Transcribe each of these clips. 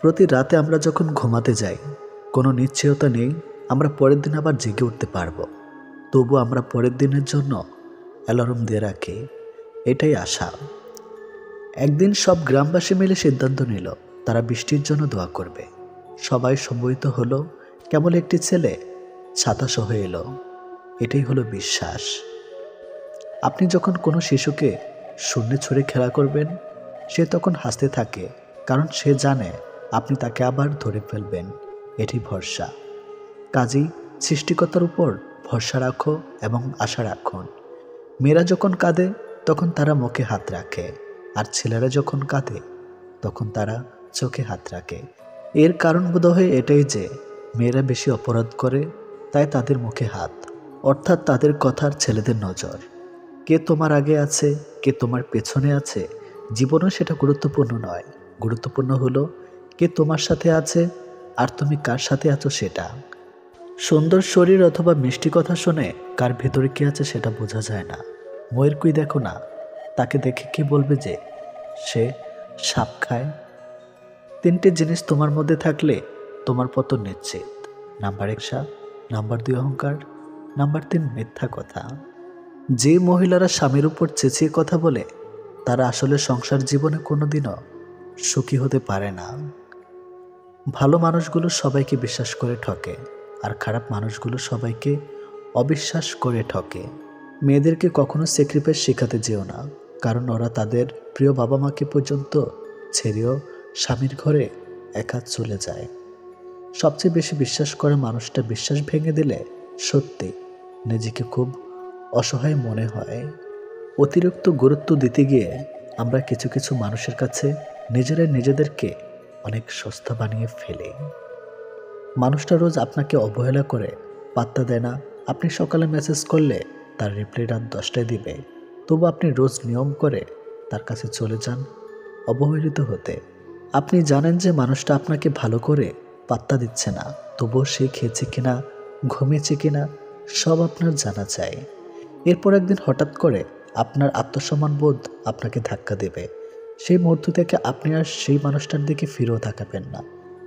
প্রতি রাতে আমরা যখন ঘুমাতে যাই, কোনো নিশ্চয়তা নেই আমরা পরের দিন আবার জেগে উঠতে পারবো। তবু আমরা পরের দিনের জন্য অ্যালার্ম দিয়ে রাখি, এটাই আশা। একদিন সব গ্রামবাসী মিলে সিদ্ধান্ত নিল তারা বৃষ্টির জন্য দোয়া করবে। সবাই সম্মিলিত হলো, কেবল একটি ছেলে ছাতা সহ এলো। এটাই হলো বিশ্বাস। আপনি যখন কোনো শিশুকে শূন্যে ছুঁড়ে খেলা করবেন, সে তখন হাসতে থাকে, কারণ সে জানে আপনি তাকে আবার ধরে ফেলবেন। এটি ভরসা। কাজেই সৃষ্টিকর্তার উপর ভরসা রাখো এবং আশা রাখুন। মেয়েরা যখন কাঁদে তখন তারা মুখে হাত রাখে, আর ছেলেরা যখন কাঁদে তখন তারা চোখে হাত রাখে। এর কারণ বোধহয় এটাই যে মেয়েরা বেশি অপরাধ করে, তাই তাদের মুখে হাত, অর্থাৎ তাদের কথার ছেলেদের নজর। কে তোমার আগে আছে, কে তোমার পেছনে আছে, জীবনও সেটা গুরুত্বপূর্ণ নয়। গুরুত্বপূর্ণ হলো কে তোমার সাথে আছে আর তুমি কার সাথে আছো সেটা। সুন্দর শরীর অথবা মিষ্টি কথা শুনে কার ভেতরে কি আছে সেটা বোঝা যায় না। ময়ূরকুই দেখো না, তাকে দেখে কি বলবে যে সে সাপ খায়? তিনটে জিনিস তোমার মধ্যে থাকলে তোমার পতন নিশ্চিত। নাম্বার 1 সাপ, নাম্বার 2 অহংকার, নাম্বার 3 মিথ্যা কথা। যে মহিলারা স্বামীর উপর চেঁচিয়ে কথা বলে, তারা আসলে সংসার জীবনে কোনোদিনও সুখী হতে পারে না। ভালো মানুষগুলো সবাইকে বিশ্বাস করে ঠকে, আর খারাপ মানুষগুলো সবাইকে অবিশ্বাস করে ঠকে। মেয়েদেরকে কখনো স্যাক্রিফাইস শেখাতে যেও না, কারণ ওরা তাদের প্রিয় বাবা মাকে পর্যন্ত ছেড়েও স্বামীর ঘরে একা চলে যায়। সবচেয়ে বেশি বিশ্বাস করে মানুষটা বিশ্বাস ভেঙে দিলে সত্যি নিজেকে খুব অসহায় মনে হয়। অতিরিক্ত গুরুত্ব দিতে গিয়ে আমরা কিছু কিছু মানুষের কাছে নিজেরাই নিজেদেরকে অনেক সস্তা বানিয়ে ফেলি। মানুষটা রোজ আপনাকে অবহেলা করে, পাত্তা দেয় না। আপনি সকালে মেসেজ করলে তার রিপ্লাই রাত 10টায় দিবে, তবু আপনি রোজ নিয়ম করে তার কাছে চলে যান অবহেলিত হতে। আপনি জানেন যে মানুষটা আপনাকে ভালো করে পাত্তা দিচ্ছে না, তবুও সে খেয়েছে কিনা, ঘুমিয়েছে কিনা সব আপনার জানা চাই। এরপর একদিন হঠাৎ করে আপনার আত্মসম্মান বোধ আপনাকে ধাক্কা দেবে। সেই মুহূর্ত থেকে আপনি আর সেই মানুষটার দিকে ফিরেও তাকাবেন না।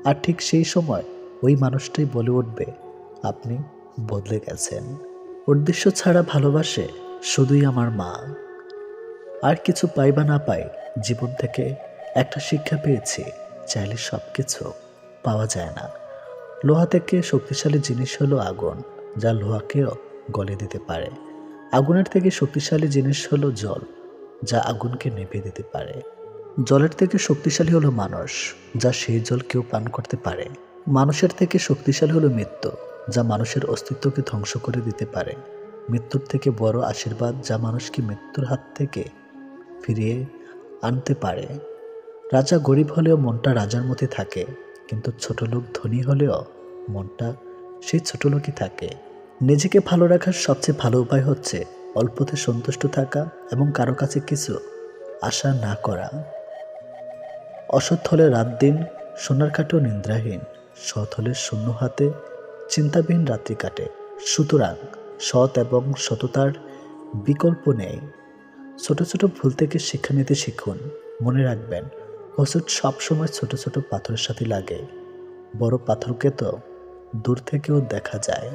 আর ঠিক সেই সময় ওই মানুষটাই বলে উঠবে আপনি বদলে গেছেন। উদ্দেশ্য ছাড়া ভালোবাসে শুধুই আমার মা। আর কিছু পাই বা না পাই, জীবন থেকে একটা শিক্ষা পেয়েছি, চাইলে সব কিছু পাওয়া যায় না। লোহা থেকে শক্তিশালী জিনিস হলো আগুন, যা লোহাকেও গলে দিতে পারে। আগুনের থেকে শক্তিশালী জিনিস হলো জল, যা আগুনকে নিভিয়ে দিতে পারে। জলের থেকে শক্তিশালী হলো মানুষ, যা সেই জল কেউ পান করতে পারে। মানুষের থেকে শক্তিশালী হলো মৃত্যু, যা মানুষের অস্তিত্বকে ধ্বংস করে দিতে পারে। মৃত্যুর থেকে বড় আশীর্বাদ, যা মানুষকে মৃত্যুর হাত থেকে ফিরিয়ে আনতে পারে। রাজা গরিব হলেও মনটা রাজার মধ্যে থাকে, কিন্তু ছোট লোক ধনী হলেও মনটা সেই ছোট লোকই থাকে। নিজেকে ভালো রাখার সবচেয়ে ভালো উপায় হচ্ছে অল্পতে সন্তুষ্ট থাকা এবং কারো কাছে কিছু আশা না করা। অসৎ হলে রাত দিন সোনার কাটেও নিদ্রাহীন, সৎ হলে শূন্য হাতে চিন্তাবিহীন রাত্রি কাটে। সুতরাং সৎ এবং সততার বিকল্প নেই। ছোট ছোট ভুল থেকে শিক্ষা নিতে শিখুন। মনে রাখবেন, হোঁচট সবসময় ছোট ছোট পাথরের সাথে লাগে, বড় পাথরকে তো দূর থেকেও দেখা যায়।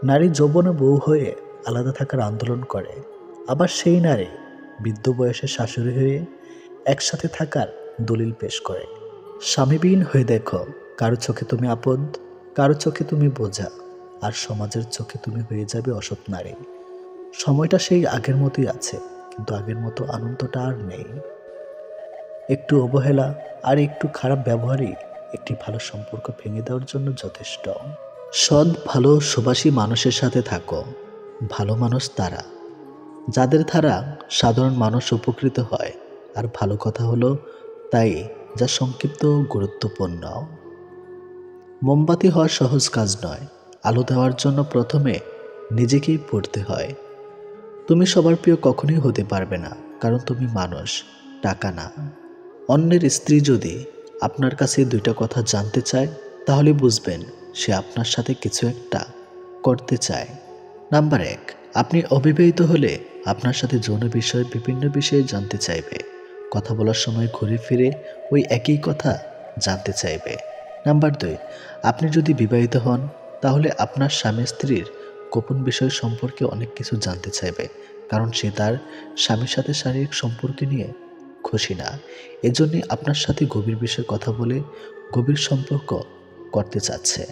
নারী যৌবনে বউ হয়ে আলাদা থাকার আন্দোলন করে, আবার সেই নারী বৃদ্ধ বয়সে শাশুড়ি হয়ে একসাথে থাকার দলিল পেশ করে। স্বামীবিহীন হয়ে দেখো, কারো চোখে তুমি আপদ, কারো চোখে তুমি বোঝা, আর সমাজের চোখে তুমি হয়ে যাবে অসৎ নারী। সময়টা সেই আগের মতোই আছে, কিন্তু আগের মতো আনন্দটা আর নেই। একটু অবহেলা আর একটু খারাপ ব্যবহারই একটি ভালো সম্পর্ক ভেঙে দেওয়ার জন্য যথেষ্ট। সৎ ভালো সুবাসী মানুষের সাথে থাকো। ভালো মানুষ তারা যাদের দ্বারা সাধারণ মানুষ উপকৃত হয়, আর ভালো কথা হলো তাই যা সংক্ষিপ্ত ও গুরুত্বপূর্ণ। মোমবাতি হওয়া সহজ কাজ নয়। আলো দেওয়ার জন্য প্রথমে নিজেকেই পড়তে হয়। তুমি সবার প্রিয় কখনোই হতে পারবে না, কারণ তুমি মানুষ, টাকা না। অন্যের স্ত্রী যদি আপনার কাছে 2টা কথা জানতে চায়, তাহলে বুঝবেন সে আপনার সাথে কিছু একটা করতে চায়। নাম্বার 1, আপনি অবিবাহিত হলে আপনার সাথে যৌন বিষয়ে বিভিন্ন বিষয়ে জানতে চাইবে। কথা বলার সময় ঘুরে ফিরে ওই একই কথা জানতে চাইবে। নাম্বার 2, আপনি যদি বিবাহিত হন তাহলে আপনার স্বামী স্ত্রীর গোপন বিষয় সম্পর্কে অনেক কিছু জানতে চাইবে, কারণ সে তার স্বামীর সাথে শারীরিক সম্পর্ক নিয়ে খুশি না। এজন্যই আপনার সাথে গভীর বিষয়ে কথা বলে গভীর সম্পর্ক করতে চাচ্ছে।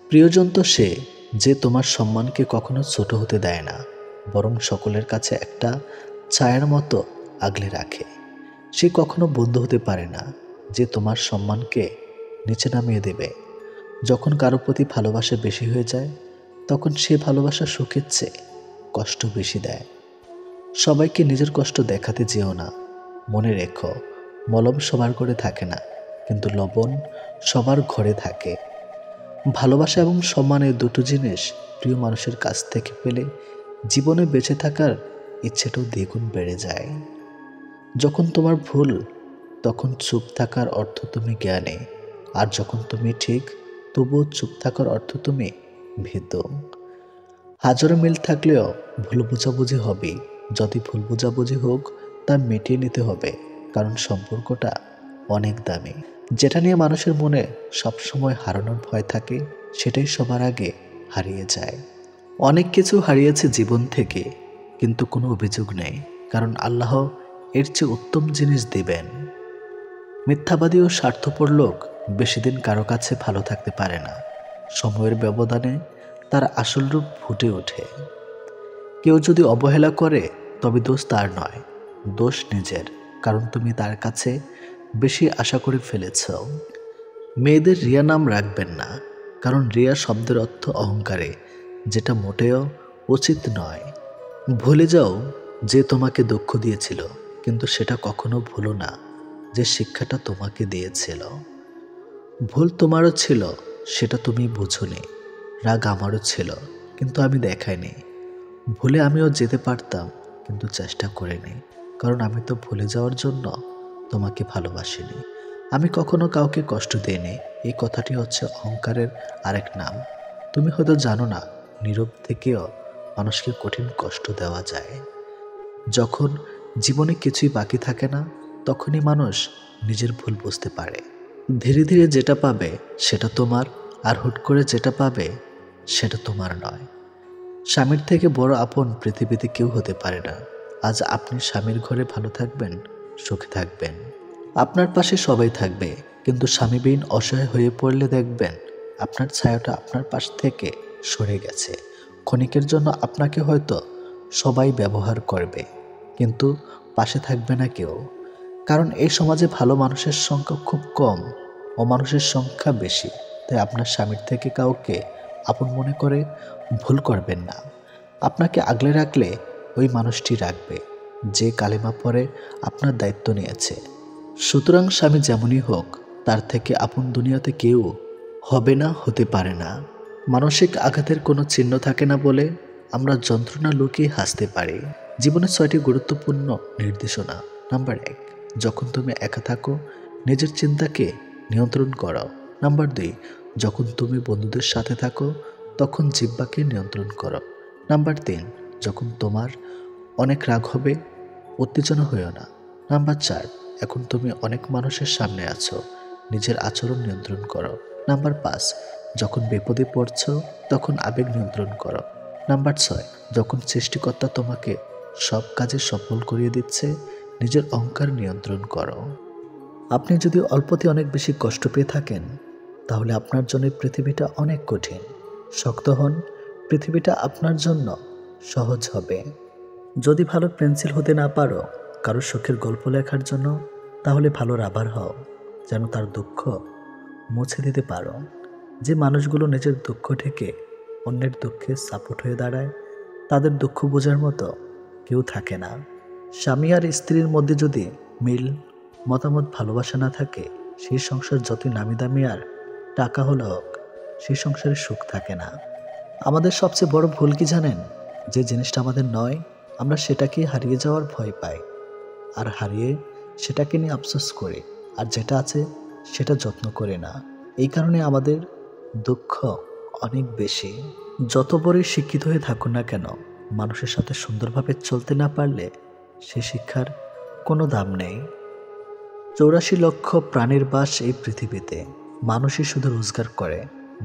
প্রিয়জন তো সে যে তোমার সম্মানকে কখনো ছোট হতে দেয় না, বরং সকলের কাছে একটা ছায়ার মতো আগলে রাখে। সে কখনো বন্ধু হতে পারে না যে তোমার সম্মানকে নিচে নামিয়ে দেবে। যখন কারো প্রতি ভালোবাসা বেশি হয়ে যায় তখন সে ভালোবাসা সুখের চেয়ে কষ্ট বেশি দেয়। সবাইকে নিজের কষ্ট দেখাতে যেও না। মনে রেখো, মলম সবার ঘরে থাকে না, কিন্তু লবণ সবার ঘরে থাকে। ভালোবাসা এবং সম্মান এই দুটো জিনিস প্রিয় মানুষের কাছ থেকে পেলে জীবনে বেঁচে থাকার ইচ্ছেটাও দ্বিগুণ বেড়ে যায়। যখন তোমার ভুল তখন চুপ থাকার অর্থ তুমি জ্ঞানী, আর যখন তুমি ঠিক তবুও চুপ থাকার অর্থ তুমি ভীত। হাজারো মিল থাকলেও ভুল বোঝাবুঝি হবে। যদি ভুল বোঝাবুঝি হোক তা মিটিয়ে নিতে হবে, কারণ সম্পর্কটা অনেক দামি। যেটা নিয়ে মানুষের মনে সবসময় হারানোর ভয় থাকে সেটাই সবার আগে হারিয়ে যায়। অনেক কিছু হারিয়েছে জীবন থেকে, কিন্তু কোনো অভিযোগ নেই, কারণ আল্লাহ এর চেয়ে উত্তম জিনিস দিবেন। মিথ্যাবাদী ও স্বার্থপর লোক বেশি দিন কারো কাছে ভালো থাকতে পারে না। সময়ের ব্যবধানে তার আসল রূপ ফুটে ওঠে। কেউ যদি অবহেলা করে তবে দোষ তার নয়, দোষ নিজের, কারণ তুমি তার কাছে বেশি আশা করে ফেলেছ। মেয়েদের রিয়া নাম রাখবেন না, কারণ রিয়া শব্দের অর্থ অহংকারে, যেটা মোটেও উচিত নয়। ভুলে যাও যে তোমাকে দুঃখ দিয়েছিল, কিন্তু সেটা কখনো ভুলো না যে শিক্ষাটা তোমাকে দিয়েছিল। ভুল তোমারও ছিল, সেটা তুমি বুঝোনি। রাগ আমারও ছিল, কিন্তু আমি দেখাইনি। ভুলে আমিও যেতে পারতাম, কিন্তু চেষ্টা করিনি, কারণ আমি তো ভুলে যাওয়ার জন্য তোমাকে ভালোবাসিনি। আমি কখনো কাউকে কষ্ট দিইনি। এই কথাটি হচ্ছে অহংকারের আরেক নাম। তুমি হয়তো জানো না, নীরব থেকেও মানুষকে কঠিন কষ্ট দেওয়া যায়। যখন জীবনে কিছুই বাকি থাকে না তখনই মানুষ নিজের ভুল বুঝতে পারে। ধীরে ধীরে যেটা পাবে সেটা তোমার, আর হুট করে যেটা পাবে সেটা তোমার নয়। স্বামীর থেকে বড় আপন পৃথিবীতে কেউ হতে পারে না। আজ আপনি স্বামীর ঘরে ভালো থাকবেন, সুখে থাকবেন, আপনার পাশে সবাই থাকবে, কিন্তু স্বামীবিহীন অসহায় হয়ে পড়লে দেখবেন আপনার ছায়াটা আপনার পাশ থেকে সরে গেছে। ক্ষণিকের জন্য আপনাকে হয়তো সবাই ব্যবহার করবে, কিন্তু পাশে থাকবে না কেউ। কারণ এই সমাজে ভালো মানুষের সংখ্যা খুব কম, অমানুষের সংখ্যা বেশি। তাই আপনার স্বামীর থেকে কাউকে আপন মনে করে ভুল করবেন না। আপনাকে আগলে রাখলে ওই মানুষটি রাখবে যে কালেমা পরে আপনার দায়িত্ব নিয়েছে। সুতরাং স্বামী যেমনই হোক, তার থেকে আপন দুনিয়াতে কেউ হবে না, হতে পারে না। মানসিক আঘাতের কোনো চিহ্ন থাকে না বলে আমরা যন্ত্রণা লুকিয়ে হাসতে পারি। জীবনের 6টি গুরুত্বপূর্ণ নির্দেশনা। নাম্বার 1, যখন তুমি একা থাকো নিজের চিন্তাকে নিয়ন্ত্রণ করো। নাম্বার 2, যখন তুমি বন্ধুদের সাথে থাকো তখন জিহ্বাকে নিয়ন্ত্রণ করো। নাম্বার 3, যখন তোমার অনেক রাগ হবে উত্তেজনা হইও না। নাম্বার 4, এখন তুমি অনেক মানুষের সামনে আছো, নিজের আচরণ নিয়ন্ত্রণ করো। নাম্বার 5, যখন বিপদে পড়ছো তখন আবেগ নিয়ন্ত্রণ করো। নাম্বার 6, যখন সৃষ্টিকর্তা তোমাকে সব কাজে সফল করিয়ে দিচ্ছে নিজের অহংকার নিয়ন্ত্রণ করো। আপনি যদি অল্পতে অনেক বেশি কষ্ট পেয়ে থাকেন তাহলে আপনার জন্য পৃথিবীটা অনেক কঠিন। শক্ত হন, পৃথিবীটা আপনার জন্য সহজ হবে। যদি ভালো পেন্সিল হতে না পারো কারো সুখের গল্প লেখার জন্য, তাহলে ভালো রাবার হও, যেন তার দুঃখ মুছে দিতে পারো। যে মানুষগুলো নিজের দুঃখ থেকে অন্যের দুঃখে সাপোর্ট হয়ে দাঁড়ায় তাদের দুঃখ বোঝার মতো কেউ থাকে না। স্বামী আর স্ত্রীর মধ্যে যদি মিল, মতামত, ভালোবাসা না থাকে, সেই সংসার যতই নামি দামি আর টাকা হলো হোক, সেই সংসারে সুখ থাকে না। আমাদের সবচেয়ে বড় ভুল কি জানেন? যে জিনিসটা আমাদের নয় আমরা সেটাকে হারিয়ে যাওয়ার ভয় পাই, আর হারিয়ে সেটাকে নিয়ে আফসোস করি, আর যেটা আছে সেটা যত্ন করি না। এই কারণে আমাদের দুঃখ অনেক বেশি। যত বড়ই শিক্ষিত হয়ে থাকুন না কেন, মানুষের সাথে সুন্দরভাবে চলতে না পারলে সে শিক্ষার কোনো দাম নেই। 84 লক্ষ প্রাণীর বাস এই পৃথিবীতে। মানুষই শুধু রোজগার করে,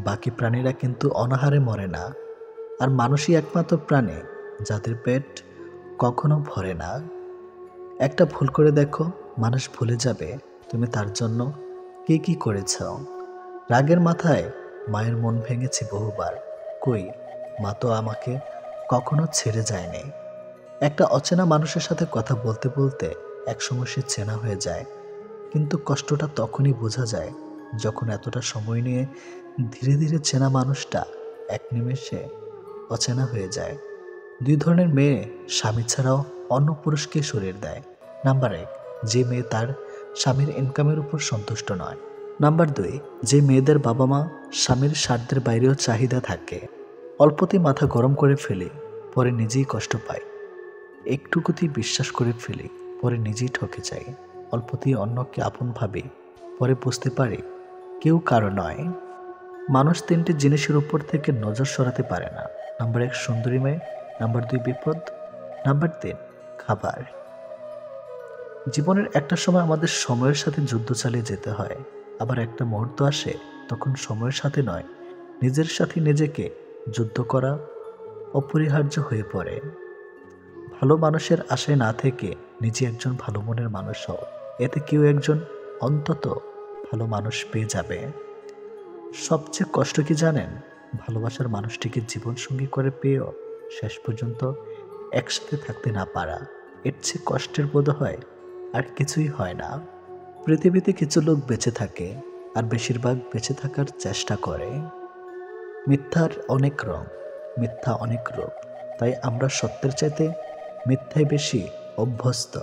বাকি প্রাণীরা কিন্তু অনাহারে মরে না। আর মানুষই একমাত্র প্রাণী যাদের পেট কখনো ভরে না। একটা ভুল করে দেখো, মানুষ ভুলে যাবে তুমি তার জন্য কি কি করেছ। রাগের মাথায় মায়ের মন ভেঙেছে বহুবার, কই মা তো আমাকে কখনো ছেড়ে যায়নি। একটা অচেনা মানুষের সাথে কথা বলতে বলতে একসময় সে চেনা হয়ে যায়, কিন্তু কষ্টটা তখনই বোঝা যায় যখন এতটা সময় নিয়ে ধীরে ধীরে চেনা মানুষটা এক নিমেষে অচেনা হয়ে যায়। 2 ধরনের মেয়ে স্বামী ছাড়াও অন্য পুরুষকে শরীর দেয়। নাম্বার 1, যে মেয়ে তার স্বামীর ইনকামের উপর সন্তুষ্ট নয়। নাম্বার 2, যে মেয়েদের বাবা মা স্বামীর স্বার্থের বাইরেও চাহিদা থাকে। অল্পতেই মাথা গরম করে ফেলি, পরে নিজেই কষ্ট পাই। একটুকুতেই বিশ্বাস করে ফেলি, পরে নিজেই ঠকে যাই। অল্পতেই অন্যকে আপন ভাবি, পরে বুঝতে পারি কেউ কারো নয়। মানুষ 3টি জিনিসের উপর থেকে নজর সরাতে পারে না। নাম্বার 1 সুন্দরী মেয়ে, নাম্বার 2 বিপদ, নাম্বার 3 খাবার। জীবনের একটা সময় আমাদের সময়ের সাথে যুদ্ধ চালিয়ে যেতে হয়, আবার একটা মুহূর্ত আসে তখন সময়ের সাথে নয়, নিজের সাথে নিজেকে যুদ্ধ করা অপরিহার্য হয়ে পড়ে। ভালো মানুষের আশায় না থেকে নিজে একজন ভালো মনের মানুষ হও, এতে কেউ একজন অন্তত ভালো মানুষ পেয়ে যাবে। সবচেয়ে কষ্ট কি জানেন? ভালোবাসার মানুষটিকে জীবনসঙ্গী করে পেয়েও শেষ পর্যন্ত একসাথে থাকতে না পারা। এর চেয়ে কষ্টের বোধ হয় আর কিছুই হয় না। পৃথিবীতে কিছু লোক বেঁচে থাকে, আর বেশিরভাগ বেঁচে থাকার চেষ্টা করে। মিথ্যার অনেক রং, মিথ্যা অনেক রূপ, তাই আমরা সত্যের চাইতে মিথ্যায় বেশি অভ্যস্ত।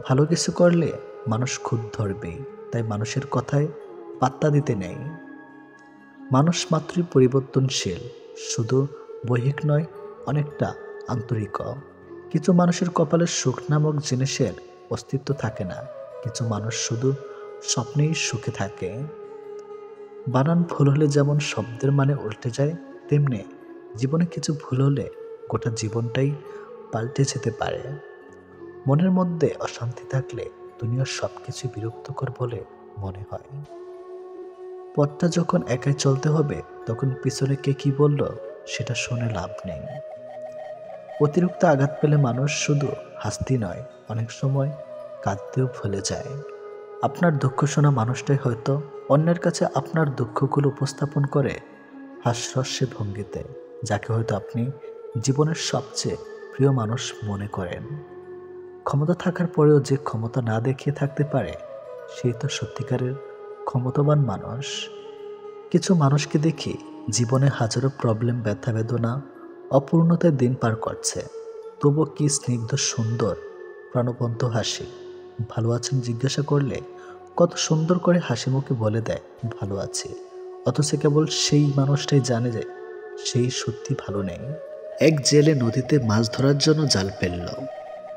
ভালো কিছু করলে মানুষ খুব ধরবেই, তাই মানুষের কথায় পাত্তা দিতে নেই। মানুষ মাত্রই পরিবর্তনশীল, শুধু বৈহিক নয়, অনেকটা আন্তরিক। কিছু মানুষের কপালে সুখ নামক জিনিসের অস্তিত্ব থাকে না, কিছু মানুষ শুধু স্বপ্নেই সুখে থাকে। বানান ভুল হলে যেমন শব্দের মানে উল্টে যায়, তেমনি জীবনে কিছু ভুল হলে গোটা জীবনটাই পাল্টে যেতে পারে। মনের মধ্যে অশান্তি থাকলে দুনিয়ার সবকিছু বিরক্তকর বলে মনে হয়। পথটা যখন একাই চলতে হবে, তখন পিছনে কে কি বলল সেটা শুনে লাভ নেই। অতিরিক্ত আঘাত পেলে মানুষ শুধু হাসতে নয়, অনেক সময় কাঁদতেও ভুলে যায়। আপনার দুঃখ শোনা মানুষটাই হয়তো অন্যের কাছে আপনার দুঃখগুলো উপস্থাপন করে হাস্যরস্যে ভঙ্গিতে, যাকে হয়তো আপনি জীবনের সবচেয়ে প্রিয় মানুষ মনে করেন। ক্ষমতা থাকার পরেও যে ক্ষমতা না দেখিয়ে থাকতে পারে, সেই তো সত্যিকারের ক্ষমতাবান মানুষ। কিছু মানুষকে দেখি জীবনে হাজারো প্রবলেম, ব্যথা বেদনা, অপূর্ণতায় দিন পার করছে, তবুও কি স্নিগ্ধ সুন্দর প্রাণবন্ত হাসি। ভালো আছেন জিজ্ঞাসা করলে কত সুন্দর করে হাসি মুখে বলে দেয় ভালো আছি, অথচ কেবল সেই মানুষটাই জানে যে সেই সত্যি ভালো নেই। এক জেলে নদীতে মাছ ধরার জন্য জাল ফেলল।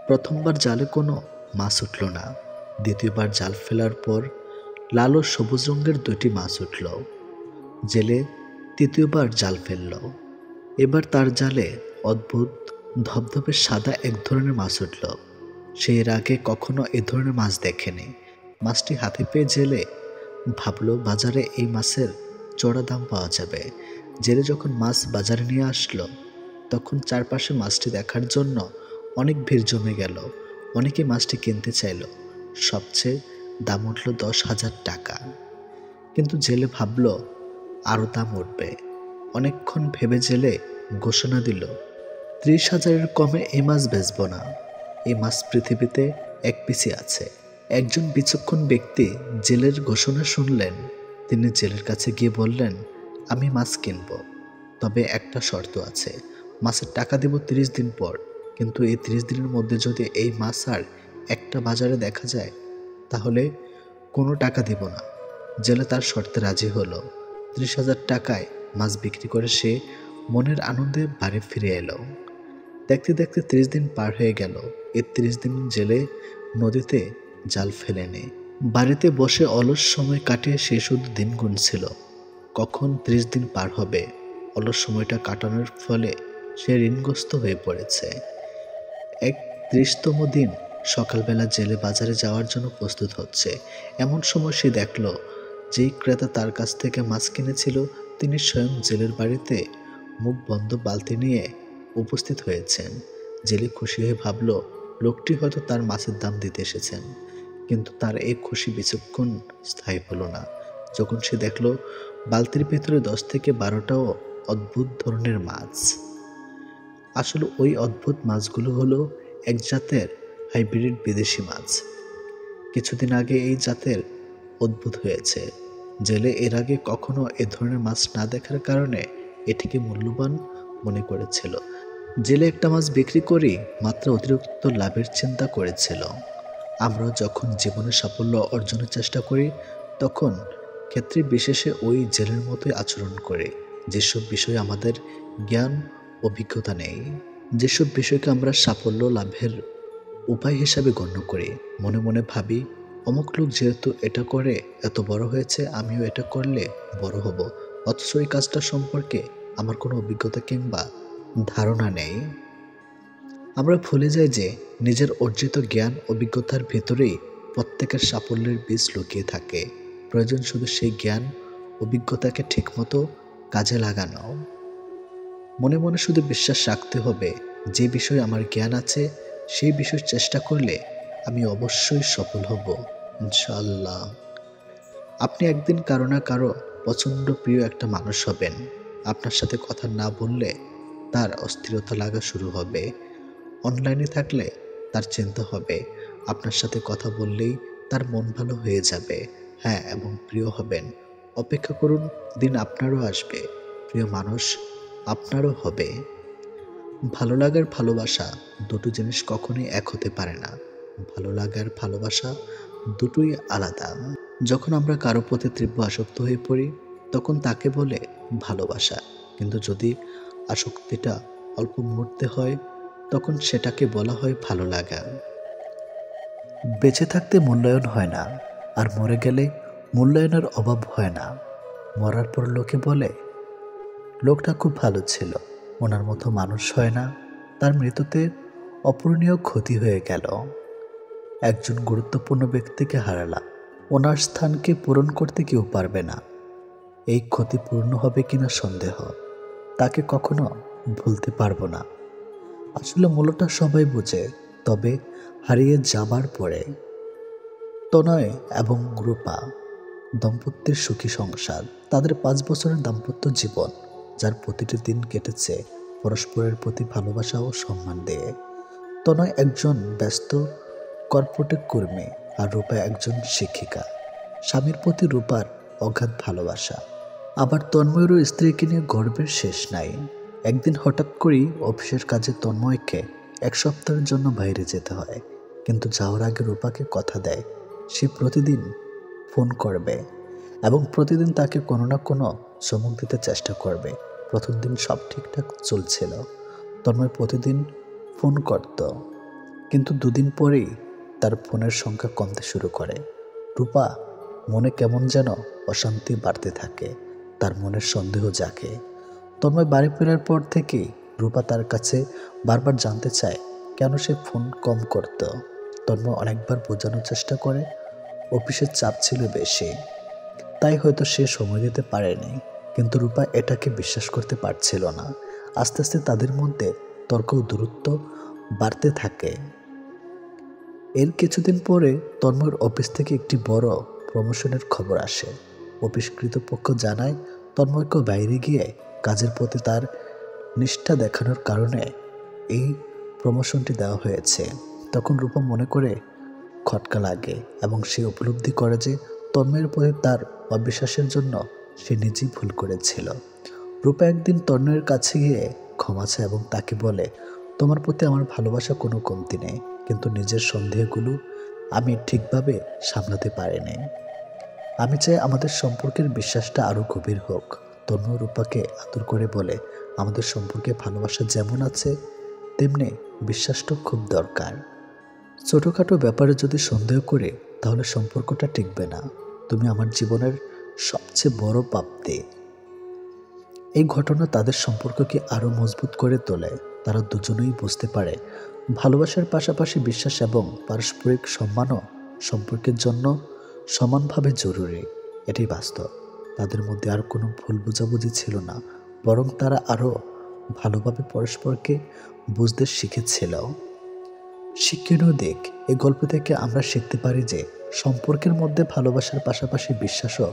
প্রথমবার জালে কোনো মাছ উঠল না। দ্বিতীয়বার জাল ফেলার পর লাল ও সবুজ রঙের 2টি মাছ উঠল। জেলে তৃতীয়বার জাল ফেলল। এবার তার জালে অদ্ভুত ধবধবে সাদা এক ধরনের মাছ উঠল। সে এর আগে কখনো এ ধরনের মাছ দেখেনি। মাছটি হাতে পেয়ে জেলে ভাবল বাজারে এই মাছের চড়া দাম পাওয়া যাবে। জেলে যখন মাছ বাজারে নিয়ে আসলো, তখন চারপাশে মাছটি দেখার জন্য অনেক ভিড় জমে গেল। অনেকে মাছটি কিনতে চাইল। সবচেয়ে দাম উঠল 10,000 টাকা। কিন্তু জেলে ভাবল আরও দাম উঠবে। অনেকক্ষণ ভেবে জেলে ঘোষণা দিল, 30,000-এর কমে এই মাছ বেচব না। এই মাছ পৃথিবীতে এক পিসি আছে। একজন বিচক্ষণ ব্যক্তি জেলের ঘোষণা শুনলেন। তিনি জেলের কাছে গিয়ে বললেন, আমি মাছ কিনব, তবে একটা শর্ত আছে। মাছের টাকা দেব 30 দিন পর, কিন্তু এই 30 দিনের মধ্যে যদি এই মাছ আর একটা বাজারে দেখা যায়, তাহলে কোনো টাকা দেব না। জেলে তার শর্তে রাজি হলো। 30,000 টাকায় মাছ বিক্রি করে সে মনের আনন্দে বাড়ি ফিরে এলো। দেখতে দেখতে 30 দিন পার হয়ে গেল। এই 30 দিন জেলে নদীতে জাল ফেলেনি। বাড়িতে বসে অলস সময় কাটিয়ে সে শুধু দিন গুনছিল, কখন 30 দিন পার হবে। অলস সময়টা কাটানোর ফলে সে ঋণগ্রস্ত হয়ে পড়েছে। 31তম দিন সকালবেলা জেলে বাজারে যাওয়ার জন্য প্রস্তুত হচ্ছে। এমন সময় সে দেখল যেই ক্রেতা তার কাছ থেকে মাছ কিনেছিল তিনি স্বয়ং জেলের বাড়িতে মুখ বন্ধ বালতি নিয়ে উপস্থিত হয়েছেন। জেলে খুশি হয়ে ভাবল লোকটি হয়তো তার মাছের দাম দিতে এসেছেন। কিন্তু তার এই খুশি বেশিক্ষণ স্থায়ী হলো না। যখন সে দেখল বালতির ভেতরে 10 থেকে 12টাও অদ্ভুত ধরনের মাছ। আসলে ওই অদ্ভুত মাছগুলো হলো এক জাতের হাইব্রিড বিদেশি মাছ। কিছুদিন আগে এই জাতের উদ্ভূত হয়েছে। জেলে এর আগে কখনো এ ধরনের মাছ না দেখার কারণে এটিকে মূল্যবান মনে করেছিল। জেলে একটা মাছ বিক্রি করে মাত্র অতিরিক্ত লাভের চিন্তা করেছিল। আমরা যখন জীবনে সাফল্য অর্জনের চেষ্টা করি তখন ক্ষেত্রে বিশেষে ওই জেলের মতোই আচরণ করে। যেসব বিষয়ে আমাদের জ্ঞান অভিজ্ঞতা নেই, যেসব বিষয়কে আমরা সাফল্য লাভের উপায় হিসাবে গণ্য করি, মনে মনে ভাবি অমুক লোক যেহেতু এটা করে এত বড় হয়েছে আমিও এটা করলে বড় হব, অথচ এই কাজটা সম্পর্কে আমার কোনো অভিজ্ঞতা কিংবা ধারণা নেই। আমরা ভুলে যাই যে নিজের অর্জিত জ্ঞান অভিজ্ঞতার ভেতরেই প্রত্যেকের সাফল্যের বীজ লুকিয়ে থাকে। প্রয়োজন শুধু সেই জ্ঞান অভিজ্ঞতাকে ঠিকমতো কাজে লাগানো। মনে মনে শুধু বিশ্বাস রাখতে হবে যে বিষয়ে আমার জ্ঞান আছে সেই বিষয় চেষ্টা করলে আমি অবশ্যই সফল হব ইনশাআল্লাহ। আপনি একদিন কারো না কারো প্রচণ্ড প্রিয় একটা মানুষ হবেন। আপনার সাথে কথা না বললে তার অস্থিরতা লাগা শুরু হবে। অনলাইনে থাকলে তার চিন্তা হবে, আপনার সাথে কথা বললেই তার মন ভালো হয়ে যাবে। হ্যাঁ, এবং প্রিয় হবেন। অপেক্ষা করুন, দিন আপনারও আসবে, প্রিয় মানুষ আপনারও হবে। ভালো লাগার ভালোবাসা দুটো জিনিস কখনোই এক হতে পারে না। ভালো লাগার ভালোবাসা দুটোই আলাদা। যখন আমরা কারো প্রতি তীব্র আসক্ত হয়ে পড়ি তখন তাকে বলে ভালোবাসা, কিন্তু যদি আসক্তিটা অল্প মুহূর্তে হয় তখন সেটাকে বলা হয় ভালো লাগা। বেঁচে থাকতে মূল্যায়ন হয় না, আর মরে গেলে মূল্যায়নের অভাব হয় না। মরার পর লোকে বলে লোকটা খুব ভালো ছিল, ওনার মতো মানুষ হয় না, তার মৃত্যুতে অপূরণীয় ক্ষতি হয়ে গেল। একজন গুরুত্বপূর্ণ ব্যক্তিকে হারালাম, ওনার স্থানকে পূরণ করতে কেউ পারবে না। এই ক্ষতি পূর্ণ হবে কিনা সন্দেহ, তাকে কখনো ভুলতে পারবো না। আসলে মূলটা সবাই বোঝে, তবে হারিয়ে যাবার পরে। তনয় এবং রূপা দম্পতির সুখী সংসার, তাদের 5 বছরের দাম্পত্য জীবন, যার প্রতিটি দিন কেটেছে পরস্পরের প্রতি ভালোবাসা ও সম্মান দিয়ে। তনয় একজন ব্যস্ত কর্পোরেট কর্মী আর রূপা একজন শিক্ষিকা। স্বামীর প্রতি রূপার অগাধ ভালোবাসা। আবার তন্ময়েরও স্ত্রীকে নিয়ে গর্বের শেষ নাই। একদিন হঠাৎ করেই অফিসের কাজে তন্ময়কে 1 সপ্তাহের জন্য বাইরে যেতে হয়, কিন্তু যাওয়ার আগে রূপাকে কথা দেয় সে প্রতিদিন ফোন করবে এবং প্রতিদিন তাকে কোনো না কোনো চমক দিতে চেষ্টা করবে। প্রথম দিন সব ঠিকঠাক চলছিল, তন্ময় প্রতিদিন ফোন করত, কিন্তু 2 দিন পরেই তার ফোনের সংখ্যা কমতে শুরু করে। রূপা মনে কেমন যেন অশান্তি বাড়তে থাকে, তার মনের সন্দেহ জাগে। তন্ময় বাড়ি ফেরার পর থেকেই রূপা তার কাছে বারবার জানতে চায় কেন সে ফোন কম করত। তন্ময় অনেকবার বোঝানোর চেষ্টা করে অফিসের চাপ ছিল বেশি, তাই হয়তো সে সময় দিতে পারেনি, কিন্তু রূপা এটাকে বিশ্বাস করতে পারছিল না। আস্তে আস্তে তাদের মধ্যে তর্ক ও দূরত্ব বাড়তে থাকে। এর কিছুদিন পরে তন্ময়ের অফিস থেকে একটি বড় প্রমোশনের খবর আসে। অফিস কর্তৃপক্ষ জানায় তন্ময়কে বাইরে গিয়ে কাজের প্রতি তার নিষ্ঠা দেখানোর কারণে এই প্রমোশনটি দেওয়া হয়েছে। তখন রূপা মনে করে খটকা লাগে এবং সে উপলব্ধি করে যে তন্ময়ের প্রতি তার অবিশ্বাসের জন্য সে নিজেই ভুল করেছিল। রূপা একদিন তন্ময়ের কাছে গিয়ে ক্ষমা চায় এবং তাকে বলে, তোমার প্রতি আমার ভালোবাসা কোনো কমতি নেই, কিন্তু নিজের সন্দেহগুলো আমি ঠিকভাবে সামলাতে পারিনি। আমি চাই আমাদের সম্পর্কের বিশ্বাসটা আরও গভীর হোক। তন্ময় রূপাকে আদর করে বলে, আমাদের সম্পর্কে ভালোবাসা যেমন আছে তেমনি বিশ্বাসটা খুব দরকার। ছোটোখাটো ব্যাপারে যদি সন্দেহ করে তাহলে সম্পর্কটা টিকবে না। তুমি আমার জীবনের সবচেয়ে বড় প্রাপ্তি। এই ঘটনা তাদের সম্পর্ককে আরও মজবুত করে তোলে। তারা দুজনেই বুঝতে পারে ভালোবাসার পাশাপাশি বিশ্বাস এবং পারস্পরিক সম্মানও সম্পর্কের জন্য সমানভাবে জরুরি। এটাই বাস্তব। তাদের মধ্যে আর কোনো ভুল বোঝাবুঝি ছিল না, বরং তারা আরও ভালোভাবে পরস্পরকে বুঝতে শিখেছিল। শিক্ষণীয় দিক, এই গল্প থেকে আমরা শিখতে পারি যে সম্পর্কের মধ্যে ভালোবাসার পাশাপাশি বিশ্বাসও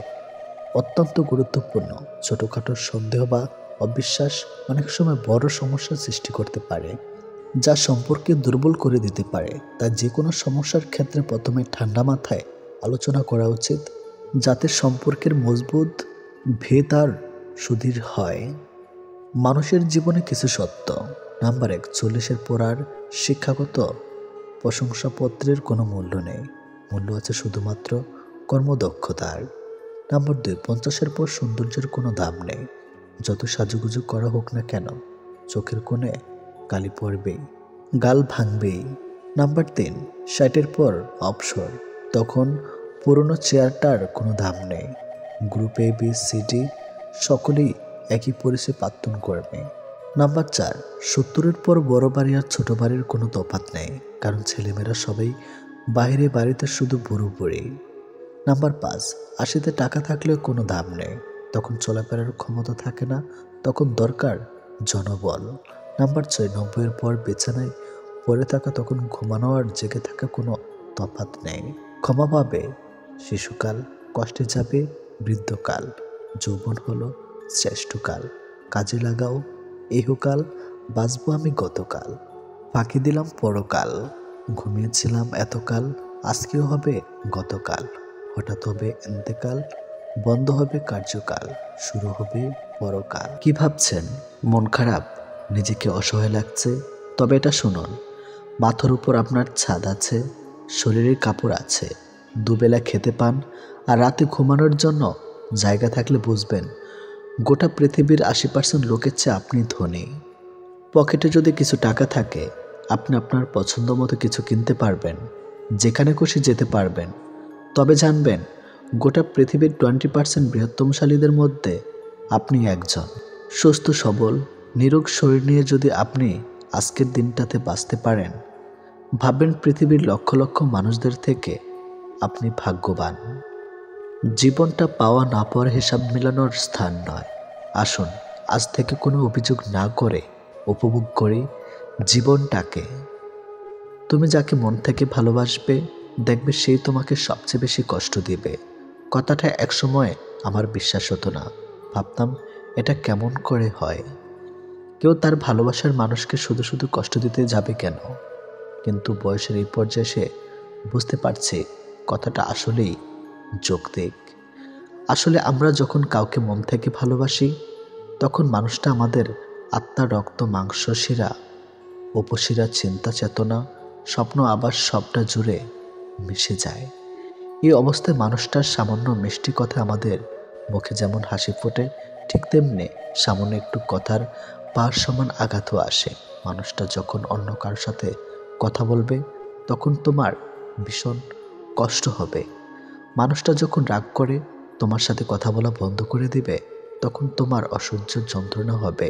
অত্যন্ত গুরুত্বপূর্ণ। ছোটোখাটো সন্দেহ বা অবিশ্বাস অনেক সময় বড় সমস্যার সৃষ্টি করতে পারে, যা সম্পর্কে দুর্বল করে দিতে পারে। তাই যে কোনো সমস্যার ক্ষেত্রে প্রথমে ঠান্ডা মাথায় আলোচনা করা উচিত, যাতে সম্পর্কের মজবুত ভিত আর সুদৃঢ় হয়। মানুষের জীবনে কিছু সত্য। নাম্বার 1, 40-এর পর আর শিক্ষাগত প্রশংসাপত্রের কোনো মূল্য নেই, মূল্য আছে শুধুমাত্র কর্মদক্ষতার। নাম্বার 2, 50-এর পর সৌন্দর্যের কোনো দাম নেই, যত সাজুগুজু করা হোক না কেন, চোখের কোণে কালি পড়বেই, গাল ভাঙবেই। নাম্বার 3, 60-এর পর অবসর, তখন পুরনো চেয়ারটার কোনো দাম নেই। Group A, B, C, D সকলেই একই পরিচয় পাত্তন করবে। নাম্বার 4, 70-এর পর বড় বাড়ি আর ছোট বাড়ির কোনো তফাৎ নেই, কারণ ছেলেমেয়েরা সবাই বাইরে, বাড়িতে শুধু বুড়ো বুড়ি। নাম্বার 5, 80-তে টাকা থাকলেও কোনো দাম নেই, তখন চলাফেরার ক্ষমতা থাকে না, তখন দরকার জনবল। নাম্বার 6, 90-এর পর বিছানায় পড়ে থাকা, তখন ঘুমানো আর জেগে থাকা কোনো তফাৎ নেই। ক্ষমা পাবে শিশুকাল, কষ্টে যাবে বৃদ্ধকাল, যৌবন হলো শ্রেষ্ঠকাল, কাজে লাগাও ইহকাল, বাঁচবো আমি গতকাল, ফাঁকি দিলাম পরকাল, ঘুমিয়েছিলাম এতকাল, আজকেও হবে গতকাল, হঠাৎ হবে এন্তেকাল, বন্ধ হবে কার্যকাল, শুরু হবে পরকাল। কি ভাবছেন? মন খারাপ? নিজেকে অসহায় লাগছে? তবে এটা শুনুন, মাথার উপর আপনার ছাদ আছে, শরীরের কাপড় আছে, দুবেলা খেতে পান, আর রাতে ঘুমানোর জন্য জায়গা থাকলে বুঝবেন গোটা পৃথিবীর 80% লোকের চেয়ে আপনি ধনী। পকেটে যদি কিছু টাকা থাকে, আপনি আপনার পছন্দ মতো কিছু কিনতে পারবেন, যেখানে খুশি যেতে পারবেন। তবে জানবেন, গোটা পৃথিবীর 20% বৃহত্তমশালীদের মধ্যে আপনি একজন। সুস্থ সবল নিরোগ শরীর নিয়ে যদি আপনি আজকের দিনটাতে বাঁচতে পারেন, ভাববেন পৃথিবীর লক্ষ লক্ষ মানুষদের থেকে আপনি ভাগ্যবান। জীবনটা পাওয়া না পাওয়ার হিসাব মেলানোর স্থান নয়। আসুন আজ থেকে কোনো অভিযোগ না করে উপভোগ করি জীবনটাকে। তুমি যাকে মন থেকে ভালোবাসবে, দেখবে সেই তোমাকে সবচেয়ে বেশি কষ্ট দিবে। কথাটা একসময় আমার বিশ্বাস হতো না, ভাবতাম এটা কেমন করে হয়, কেউ তার ভালোবাসার মানুষকে শুধু শুধু কষ্ট দিতে যাবে কেন। কিন্তু বয়সের এই পর্যায়ে এসে বুঝতে পারছি কথাটা আসলেই যৌক্তিক। আসলে আমরা যখন কাউকে মন থেকে ভালোবাসি, তখন মানুষটা আমাদের আত্মা, রক্ত, মাংস, শিরা, উপশিরা, চিন্তা, চেতনা, স্বপ্ন, আবার সবটা জুড়ে মিশে যায়। এই অবস্থায় মানুষটার সামান্য মিষ্টি কথা আমাদের মুখে যেমন হাসি ফোটে, ঠিক তেমনি সামান্য একটু কথার পার সমান আঘাতও আসে। মানুষটা যখন অন্য কারোর সাথে কথা বলবে, তখন তোমার ভীষণ কষ্ট হবে। মানুষটা যখন রাগ করে তোমার সাথে কথা বলা বন্ধ করে দিবে, তখন তোমার অসহ্য যন্ত্রণা হবে।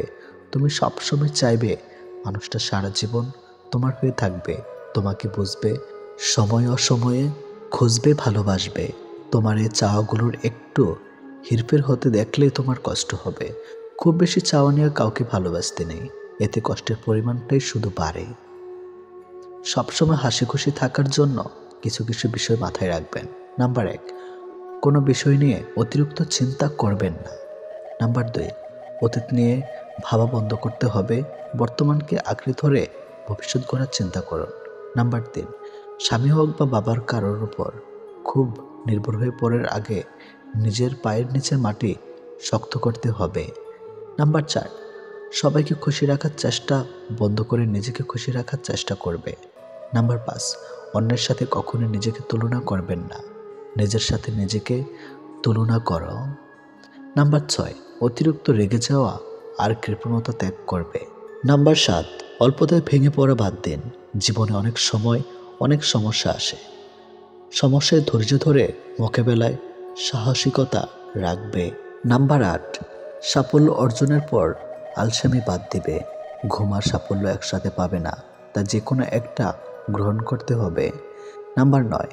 তুমি সবসময় চাইবে মানুষটা সারা জীবন তোমার হয়ে থাকবে, তোমাকে বুঝবে, সময় অসময়ে খুঁজবে, ভালোবাসবে। তোমার এই চাওয়াগুলোর একটু হেরফের হতে দেখলেই তোমার কষ্ট হবে। খুব বেশি চাওয়া নিয়ে কাউকে ভালোবাসতে নেই, এতে কষ্টের পরিমাণটাই শুধু বাড়ে। সবসময় হাসি খুশি থাকার জন্য কিছু কিছু বিষয় মাথায় রাখবেন। নাম্বার 1, কোনো বিষয় নিয়ে অতিরিক্ত চিন্তা করবেন না। নাম্বার 2, অতীত নিয়ে ভাবা বন্ধ করতে হবে, বর্তমানকে আঁকড়ে ধরে ভবিষ্যৎ গড়ার চিন্তা করুন। নাম্বার 3, স্বামী হোক বা বাবার কারোর উপর খুব নির্ভর হয়ে পড়ার আগে নিজের পায়ের নিচের মাটি শক্ত করতে হবে। নাম্বার 4, সবাইকে খুশি রাখার চেষ্টা বন্ধ করে নিজেকে খুশি রাখার চেষ্টা করবে। নাম্বার 5, অন্যের সাথে কখনো নিজেকে তুলনা করবেন না, নিজের সাথে নিজেকে তুলনা করো। নাম্বার 6, অতিরিক্ত রেগে যাওয়া আর কৃপণতা ত্যাগ করবে। নাম্বার 7, অল্পতায় ভেঙে পড়া বাদ দিন। জীবনে অনেক সময় অনেক সমস্যা আসে, সমস্যায় ধৈর্য ধরে মোকাবেলায় সাহসিকতা রাখবে। নাম্বার 8, সাফল্য অর্জনের পর আলসেমি বাদ দিবে। ঘুম আর সাফল্য একসাথে পাবে না, তা যে কোনো একটা গ্রহণ করতে হবে। নাম্বার 9,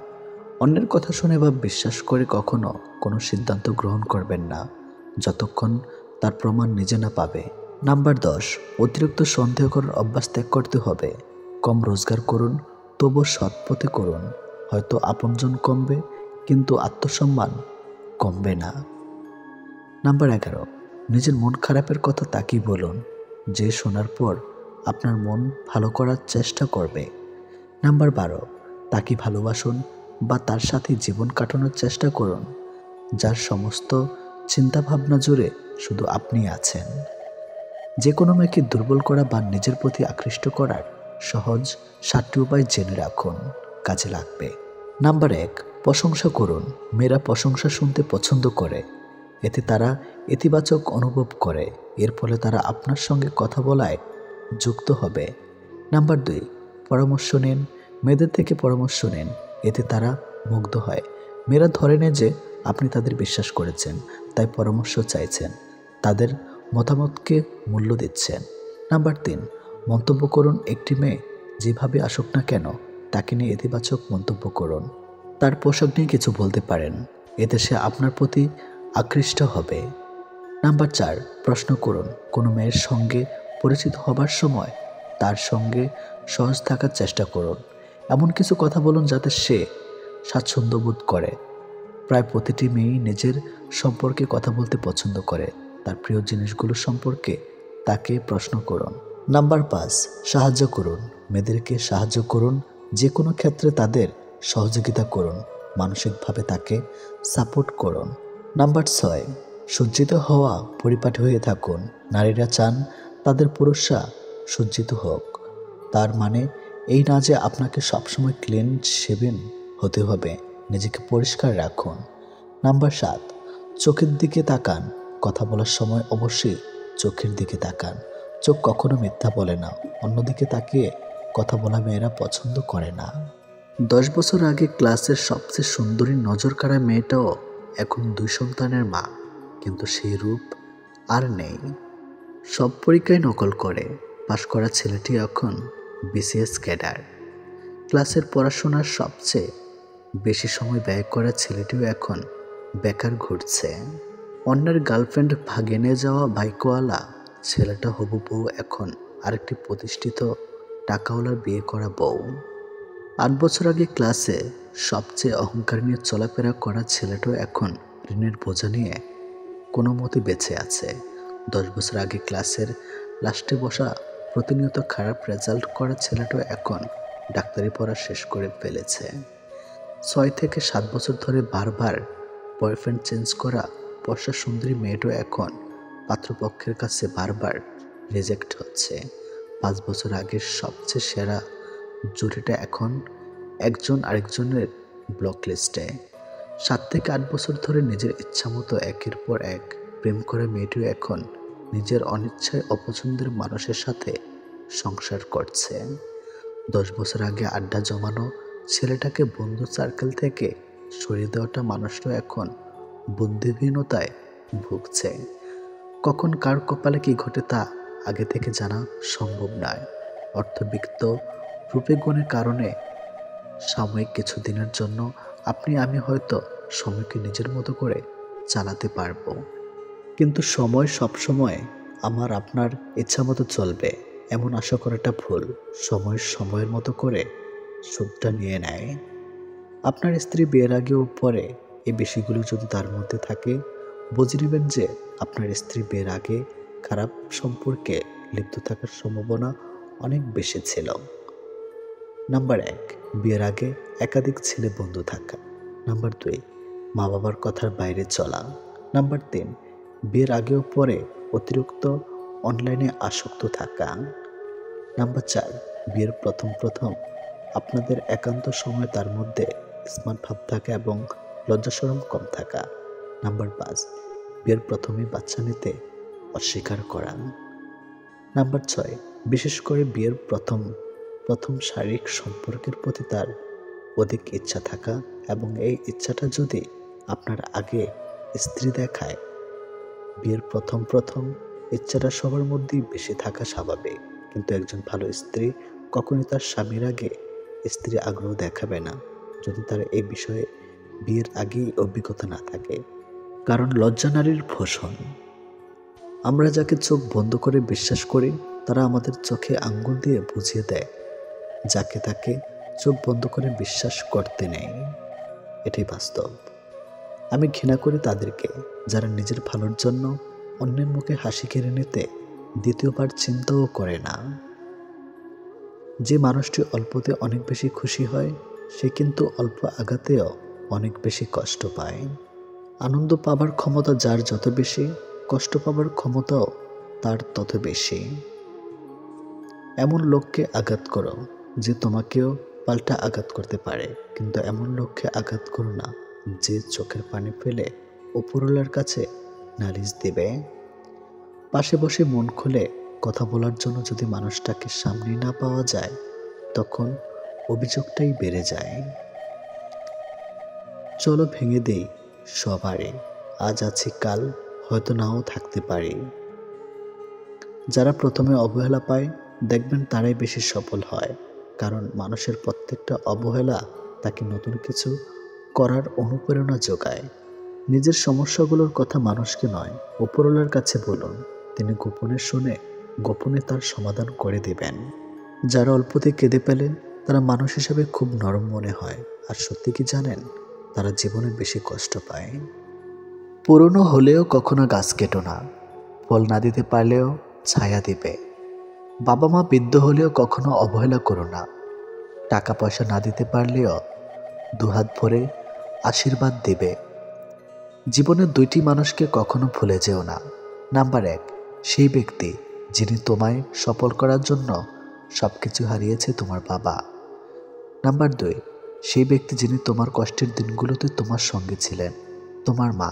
অন্যের কথা শুনে বা বিশ্বাস করে কখনো কোনো সিদ্ধান্ত গ্রহণ করবেন না যতক্ষণ তার প্রমাণ নিজে না পাবে। নাম্বার 10, অতিরিক্ত সন্দেহ করার অভ্যাস ত্যাগ করতে হবে। কম রোজগার করুন, তবু সৎ পথে করুন। হয়তো আপনজন কমবে, কিন্তু আত্মসম্মান কমবে না। নাম্বার 11, নিজের মন খারাপের কথা তাকেই বলুন, যে শোনার পর আপনার মন ভালো করার চেষ্টা করবে। নাম্বার 12, তাকে ভালোবাসুন বা তার সাথে জীবন কাটানোর চেষ্টা করুন, যার সমস্ত চিন্তাভাবনা জুড়ে শুধু আপনি আছেন। যে কোনো মেয়েকে দুর্বল করা বা নিজের প্রতি আকৃষ্ট করার সহজ 7টি উপায় জেনে রাখুন, কাজে লাগবে। নাম্বার 1, প্রশংসা করুন। মেয়েরা প্রশংসা শুনতে পছন্দ করে, এতে তারা ইতিবাচক অনুভব করে, এর ফলে তারা আপনার সঙ্গে কথা বলায় যুক্ত হবে। নাম্বার 2, পরামর্শ নিন। মেয়েদের থেকে পরামর্শ নিন, এতে তারা মুগ্ধ হয়। মেয়েরা ধরে নেয় যে আপনি তাদের বিশ্বাস করেছেন, তাই পরামর্শ চাইছেন, তাদের মতামতকে মূল্য দিচ্ছেন। নাম্বার 3, মন্তব্য করুন। একটি মেয়ে যেভাবে আসুক না কেন, তাকে নিয়ে ইতিবাচক মন্তব্য করুন। তার পোশাক নিয়ে কিছু বলতে পারেন, এতে সে আপনার প্রতি আকৃষ্ট হবে। নাম্বার 4, প্রশ্ন করুন। কোনো মেয়ের সঙ্গে পরিচিত হবার সময় তার সঙ্গে সহজ থাকার চেষ্টা করুন। এমন কিছু কথা বলুন যাতে সে স্বাচ্ছন্দ্য বোধ করে। প্রায় প্রতিটি মেয়েই নিজের সম্পর্কে কথা বলতে পছন্দ করে। তার প্রিয় জিনিসগুলো সম্পর্কে তাকে প্রশ্ন করুন। নাম্বার 5, সাহায্য করুন। মেয়েদেরকে সাহায্য করুন, যে কোনো ক্ষেত্রে তাদের সহযোগিতা করুন, মানসিকভাবে তাকে সাপোর্ট করুন। নাম্বার 6, সজ্জিত হওয়া পরিপাটি হয়ে থাকুন। নারীরা চান তাদের পুরুষরা সজ্জিত হোক, তার মানে এই না যে আপনাকে সবসময় ক্লিন শেভেন হতে হবে। নিজেকে পরিষ্কার রাখুন। নাম্বার 7, চোখের দিকে তাকান। কথা বলার সময় অবশ্যই চোখের দিকে তাকান। চোখ কখনো মিথ্যা বলে না। অন্যদিকে তাকিয়ে কথা বলা মেয়েরা পছন্দ করে না। 10 বছর আগে ক্লাসের সবচেয়ে সুন্দরী নজর কাড়া মেয়েটাও এখন 2 সন্তানের মা, কিন্তু সেই রূপ আর নেই। সব পরীক্ষায় নকল করে পাশ করা ছেলেটি এখন বিসিএস ক্যাডার। ক্লাসের পড়াশোনার সবচেয়ে বেশি সময় ব্যয় করা ছেলেটিও এখন বেকার ঘুরছে। অন্যের গার্লফ্রেন্ড ভাগে নিয়ে যাওয়া বাইকওয়ালা ছেলেটা হবু বউ এখন আরেকটি প্রতিষ্ঠিত টাকাওয়ালার বিয়ে করা বউ। 8 বছর আগে ক্লাসে সবচেয়ে অহংকার নিয়ে চলাফেরা করা ছেলেটাও এখন ঋণের বোঝা নিয়ে কোনো মতে বেঁচে আছে। 10 বছর আগে ক্লাসের লাস্টে বসা প্রতিনিয়ত খারাপ রেজাল্ট করা ছেলেটাও এখন ডাক্তারি পড়া শেষ করে ফেলেছে। 6 থেকে 7 বছর ধরে বারবার বয়ফ্রেন্ড চেঞ্জ করা বর্ষা সুন্দরী মেয়েটাও এখন পাত্রপক্ষের কাছে বারবার রিজেক্ট হচ্ছে। 5 বছর আগের সবচেয়ে সেরা জুটিটা এখন একজন আরেকজনের ব্লক লিস্টে। 7 থেকে 8 বছর ধরে নিজের ইচ্ছামতো একের পর এক প্রেম করে মেয়েটিও এখন নিজের অনিচ্ছায় অপছন্দের মানুষের সাথে সংসার করছে। 10 বছর আগে আড্ডা জমানো ছেলেটাকে বন্ধু সার্কেল থেকে সরিয়ে দেওয়াটা মানুষটাও এখন বুদ্ধিহীনতায় ভুগছে। কখন কার কপালে কি ঘটে তা আগে থেকে জানা সম্ভব নয়। অর্থবিত্ত রূপে গুণের কারণে সাময়িক কিছু দিনের জন্য আপনি আমি হয়তো সময়কে নিজের মতো করে চালাতে পারবো, কিন্তু সময় সবসময় আমার আপনার ইচ্ছা মতো চলবে এমন আশা করাটা ভুল। সময়ের মতো করে সুখটা নিয়ে নেয়। আপনার স্ত্রী বিয়ের আগে ও পরে এই বিষয়গুলো যদি তার মধ্যে থাকে, বুঝে নেবেন যে আপনার স্ত্রী বিয়ের আগে খারাপ সম্পর্কে লিপ্ত থাকার সম্ভাবনা অনেক বেশি ছিল। নাম্বার 1, বিয়ের আগে একাধিক ছেলে বন্ধু থাকা। নাম্বার 2, মা বাবার কথার বাইরে চলা। নাম্বার 3, বিয়ের আগে ও পরে অতিরিক্ত অনলাইনে আসক্ত থাকা। নাম্বার 4, বিয়ের প্রথম আপনাদের একান্ত সময় তার মধ্যে স্মার্ট ভাব থাকা এবং লজ্জাশরম কম থাকা। নাম্বার 5, বিয়ের প্রথমে বাচ্চা নিতে অস্বীকার করা। নাম্বার 6, বিশেষ করে বিয়ের প্রথম শারীরিক সম্পর্কের প্রতি তার অধিক ইচ্ছা থাকা এবং এই ইচ্ছাটা যদি আপনার আগে স্ত্রী দেখায়। বিয়ের প্রথম ইচ্ছাটা সবার মধ্যেই বেশি থাকা স্বাভাবিক, কিন্তু একজন ভালো স্ত্রী কখনই তার স্বামীর আগে স্ত্রী আগ্রহ দেখাবে না যদি তার এই বিষয়ে বিয়ের আগেই অভিজ্ঞতা না থাকে। কারণ লজ্জা নারীর ভূষণ। আমরা যাকে চোখ বন্ধ করে বিশ্বাস করি তারা আমাদের চোখে আঙ্গুল দিয়ে বুঝিয়ে দেয় যাকে তাকে চোখ বন্ধ করে বিশ্বাস করতে নেই। এটাই বাস্তব। আমি ঘৃণা করি তাদেরকে যারা নিজের ভালোর জন্য অন্যের মুখে হাসি কেড়ে নিতে দ্বিতীয়বার চিন্তাও করে না। যে মানুষটি অল্পতে অনেক বেশি খুশি হয় সে কিন্তু অল্প আঘাতেও অনেক বেশি কষ্ট পায়। আনন্দ পাবার ক্ষমতা যার যত বেশি, কষ্ট পাবার ক্ষমতাও তার তত বেশি। এমন লোককে আঘাত করো যে তোমাকেও পাল্টা আঘাত করতে পারে, কিন্তু এমন লোককে আঘাত করো না যে চোখের পানি ফেলে উপরওয়ালার কাছে নালিশ দেবে। পাশে বসে মন খুলে কথা বলার জন্য যদি মানুষটাকে সামনে না পাওয়া যায় তখন অভিযোগটাই বেড়ে যায়। চলো ভেঙে দেই সবারে, আজ আছি কাল হয়তো নাও থাকতে পারি। যারা প্রথমে অবহেলা পায় দেখবেন তারাই বেশি সফল হয়, কারণ মানুষের প্রত্যেকটা অবহেলা তাকে নতুন কিছু করার অনুপ্রেরণা যোগায়। নিজের সমস্যাগুলোর কথা মানুষকে নয় উপরওয়ালার কাছে বলুন, তিনি গোপনে শুনে গোপনে তার সমাধান করে দিবেন। যারা অল্পতে কেঁদে পেলে তারা মানুষ হিসেবে খুব নরম মনে হয়, আর সত্যি কি জানেন, তারা জীবনে বেশি কষ্ট পায়। পুরনো হলেও কখনো গাছ কেটো না, ফল না দিতে পারলেও ছায়া দিবে। বাবা মা বৃদ্ধ হলেও কখনো অবহেলা করো না, টাকা পয়সা না দিতে পারলেও দুহাত ভরে আশীর্বাদ দিবে। জীবনের দুইটি মানুষকে কখনো ভুলে যেও না। নাম্বার 1, সেই ব্যক্তি যিনি তোমায় সফল করার জন্য সবকিছু হারিয়েছে, তোমার বাবা। নাম্বার 2, সেই ব্যক্তি যিনি তোমার কষ্টের দিনগুলোতে তোমার সঙ্গে ছিলেন, তোমার মা।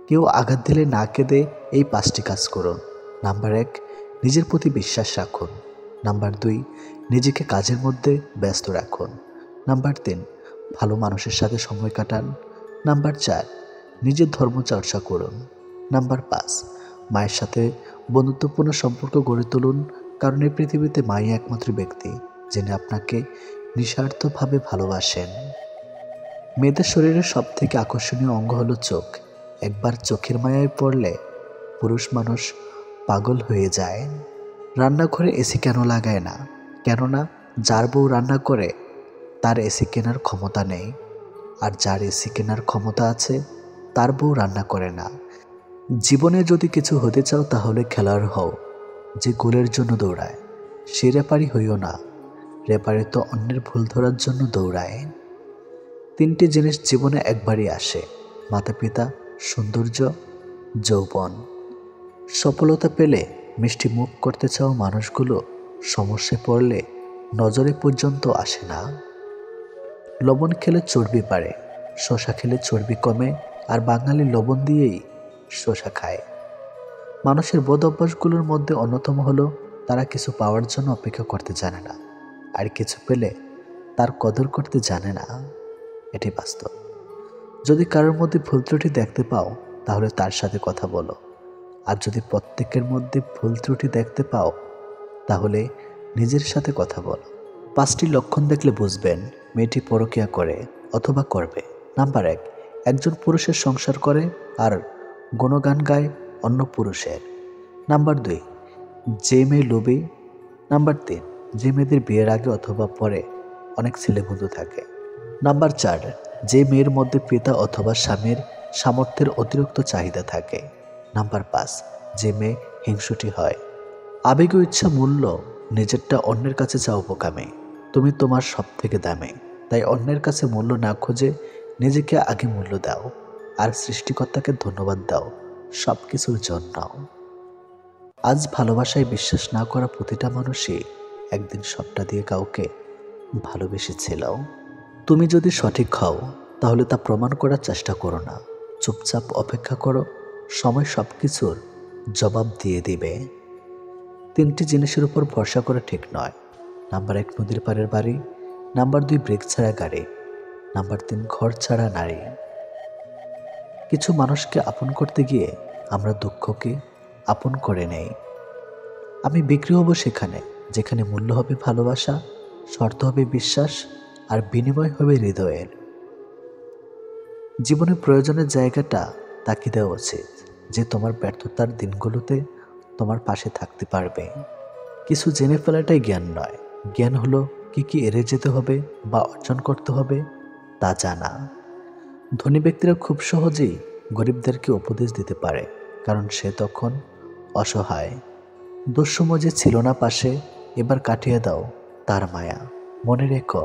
কেউ আঘাত দিলে না কেঁদে এই 5টি কাজ করুন। নাম্বার 1, নিজের প্রতি বিশ্বাস রাখুন। নাম্বার 2, নিজেকে কাজের মধ্যে ব্যস্ত রাখুন। নাম্বার 3, ভালো মানুষের সাথে সময় কাটান। নাম্বার 4, নিজের ধর্ম চর্চা করুন। নাম্বার 5, মায়ের সাথে বন্ধুত্বপূর্ণ সম্পর্ক গড়ে তুলুন, কারণ এই পৃথিবীতে মাই একমাত্র ব্যক্তি যিনি আপনাকে নিঃস্বার্থভাবে ভালোবাসেন। মেয়েদের শরীরের সব থেকে আকর্ষণীয় অঙ্গ হলো চোখ। একবার চোখের মায়ায় পড়লে পুরুষ মানুষ পাগল হয়ে যায়। রান্নাঘরে এসি কেন লাগায় না? কেননা যার বউ রান্না করে তার এসি কেনার ক্ষমতা নেই, আর যার এসি কেনার ক্ষমতা আছে তার বউ রান্না করে না। জীবনে যদি কিছু হতে চাও তাহলে খেলোয়াড় হও যে গোলের জন্য দৌড়ায়। সে রেফারি হইও না, রেফারি তো অন্যের ভুল ধরার জন্য দৌড়ায়। 3টি জিনিস জীবনে একবারই আসে: মাতা পিতা, সৌন্দর্য, যৌবন। সফলতা পেলে মিষ্টি মুখ করতে চাও মানুষগুলো সমস্যায় পড়লে নজরে পর্যন্ত আসে না। লবণ খেলে চর্বি বাড়ে, শসা খেলে চর্বি কমে, আর বাঙালি লবণ দিয়েই শসা খায়। মানুষের বদ অভ্যাসগুলোর মধ্যে অন্যতম হলো তারা কিছু পাওয়ার জন্য অপেক্ষা করতে জানে না, আর কিছু পেলে তার কদর করতে জানে না। এটাই বাস্তব। যদি কারোর মধ্যে ভুল ত্রুটি দেখতে পাও তাহলে তার সাথে কথা বলো, আর যদি প্রত্যেকের মধ্যে ভুল ত্রুটি দেখতে পাও তাহলে নিজের সাথে কথা বলো। 5টি লক্ষণ দেখলে বুঝবেন মেয়েটি পরকীয়া করে অথবা করবে। নাম্বার 1, একজন পুরুষের সংসার করে আর গুণগান গায় অন্য পুরুষের। নাম্বার 2, যে মেয়ে লোভী। নাম্বার 3, যে মেয়েদের বিয়ের আগে অথবা পরে অনেক ছেলে বন্ধু থাকে। নাম্বার 4, যে মেয়ের মধ্যে পিতা অথবা স্বামীর সামর্থ্যের অতিরিক্ত চাহিদা থাকে। নাম্বার 5, যে মেয়ে হিংসুটি হয়। আবেগ ও ইচ্ছা মূল্য নিজেরটা অন্যের কাছে চাও বোকামে। তুমি তোমার সব থেকে দামি, তাই অন্যের কাছে মূল্য না খুঁজে নিজেকে আগে মূল্য দাও, আর সৃষ্টিকর্তাকে ধন্যবাদ দাও সব কিছুর জন্য। আজ ভালোবাসায় বিশ্বাস না করা প্রতিটা মানুষই একদিন সবটা দিয়ে কাউকে ভালোবেসেছিল। তুমি যদি সঠিক হও তাহলে তা প্রমাণ করার চেষ্টা করো না, চুপচাপ অপেক্ষা করো, সময় সব কিছুর জবাব দিয়ে দিবে। 3টি জিনিসের উপর ভরসা করা ঠিক নয়। নাম্বার 1, নদীর পাড়ের বাড়ি। নাম্বার 2, ব্রেক ছাড়া গাড়ি। নাম্বার 3, ঘর ছাড়া নারী। কিছু মানুষকে আপন করতে গিয়ে আমরা দুঃখকে আপন করে নেই। আমি বিক্রি হব সেখানে যেখানে মূল্য হবে ভালোবাসা, শর্ত হবে বিশ্বাস, আর বিনিময় হবে হৃদয়ের। জীবনে প্রয়োজনের জায়গাটা তাকে দেওয়া উচিত, যে তোমার ব্যর্থতার দিনগুলোতে তোমার পাশে থাকতে পারবে। কিছু জেনে ফেলাটাই জ্ঞান নয়, জ্ঞান হলো কি কি এড়িয়ে যেতে হবে বা অর্জন করতে হবে তা জানা। ধনী ব্যক্তিরা খুব সহজেই গরিবদেরকে উপদেশ দিতে পারে, কারণ সে তখন অসহায়। দুঃসময় যে ছিল না পাশে, এবার কাটিয়ে দাও তার মায়া। মনে রেখো,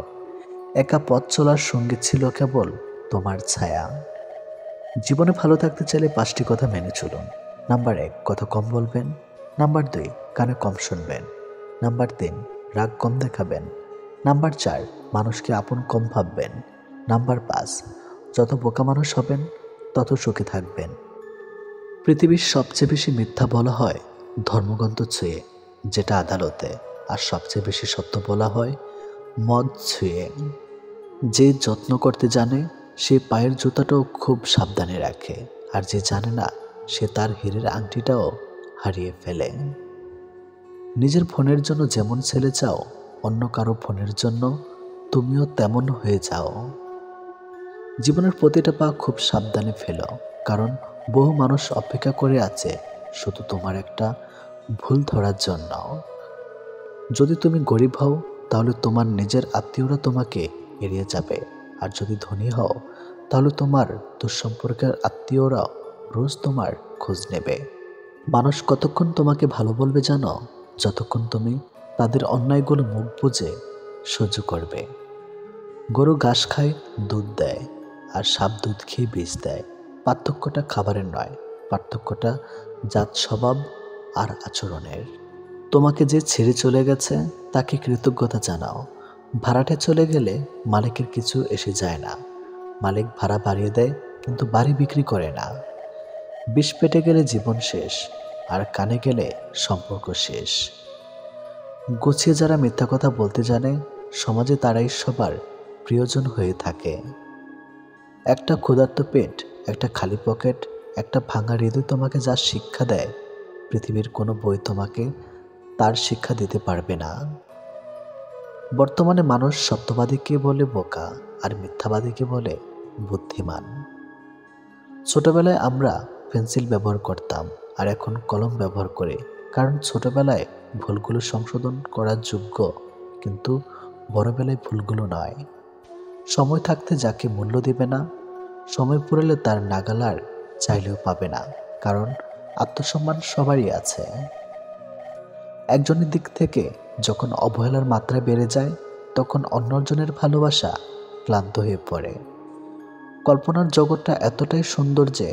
একা পথ চলার সঙ্গে ছিল কেবল তোমার ছায়া। জীবনে ভালো থাকতে চাইলে 5টি কথা মেনে চলুন। নাম্বার 1, কথা কম বলবেন। নাম্বার 2, কানে কম শুনবেন। নাম্বার 3, রাগ কম দেখাবেন। নাম্বার 4, মানুষকে আপন কম ভাববেন। নাম্বার 5, যত বোকা মানুষ হবেন তত সুখে থাকবেন। পৃথিবীর সবচেয়ে বেশি মিথ্যা বলা হয় ধর্মগ্রন্থ ছুঁয়ে, যেটা আদালতে, আর সবচেয়ে বেশি সত্য বলা হয় মদ ছুঁয়ে। যে যত্ন করতে জানে সে পায়ের জুতাটাও খুব সাবধানে রাখে, আর যে জানে না সে তার হীরের আংটিটাও হারিয়ে ফেলে। নিজের ফোনের জন্য যেমন ছেলে চাও, অন্য কারো ফোনের জন্য তুমিও তেমন হয়ে যাও। জীবনের প্রতিটা পা খুব সাবধানে ফেলো, কারণ বহু মানুষ অপেক্ষা করে আছে শুধু তোমার একটা ভুল ধরার জন্য। যদি তুমি গরিব হও তাহলে তোমার নিজের আত্মীয়রা তোমাকে এড়িয়ে যাবে, আর যদি ধনী হও তাহলে তোমার দুঃসম্পর্কের আত্মীয়রা রোজ তোমার খোঁজ নেবে। মানুষ কতক্ষণ তোমাকে ভালো বলবে জানো? যতক্ষণ তুমি তাদের অন্যায়গুলো মুখ বুজে সহ্য করবে। গরু ঘাস খায়, দুধ দেয়, আর সাপ দুধ খেয়ে বীজ দেয়। পার্থক্যটা খাবারের নয়, পার্থক্যটা জাত স্বভাব আর আচরণের। তোমাকে যে ছেড়ে চলে গেছে তাকে কৃতজ্ঞতা জানাও। ভাড়াটে চলে গেলে মালিকের কিছু এসে যায় না। মালিক ভাড়া বাড়িয়ে দেয় কিন্তু বাড়ি বিক্রি করে না। বিষ পেটে গেলে জীবন শেষ, আর কানে গেলে সম্পর্ক শেষ। গুছিয়ে যারা মিথ্যা কথা বলতে জানে, সমাজে তারাই সবার প্রিয়জন হয়ে থাকে। একটা ক্ষুধার্ত পেট, একটা খালি পকেট, একটা ভাঙা হৃদয় তোমাকে যা শিক্ষা দেয়, পৃথিবীর কোনো বই তোমাকে তার শিক্ষা দিতে পারবে না। বর্তমানে মানুষ সত্যবাদীকে বলে বোকা, আর মিথ্যাবাদীকে বলে বুদ্ধিমান। ছোটবেলায় আমরা পেন্সিল ব্যবহার করতাম, আর এখন কলম ব্যবহার করি, কারণ ছোটবেলায় ভুলগুলো সংশোধন করার যোগ্য, কিন্তু বড়বেলায় ভুলগুলো নয়। সময় থাকতে যাকে মূল্য দিবে না, সময় ফুরালে তার নাগাল আর চাইলেও পাবে না, কারণ আত্মসম্মান সবারই আছে। একজনের দিক থেকে যখন অবহেলার মাত্রা বেড়ে যায়, তখন অন্যজনের ভালোবাসা ক্লান্ত হয়ে পড়ে। কল্পনার জগৎটা এতটাই সুন্দর যে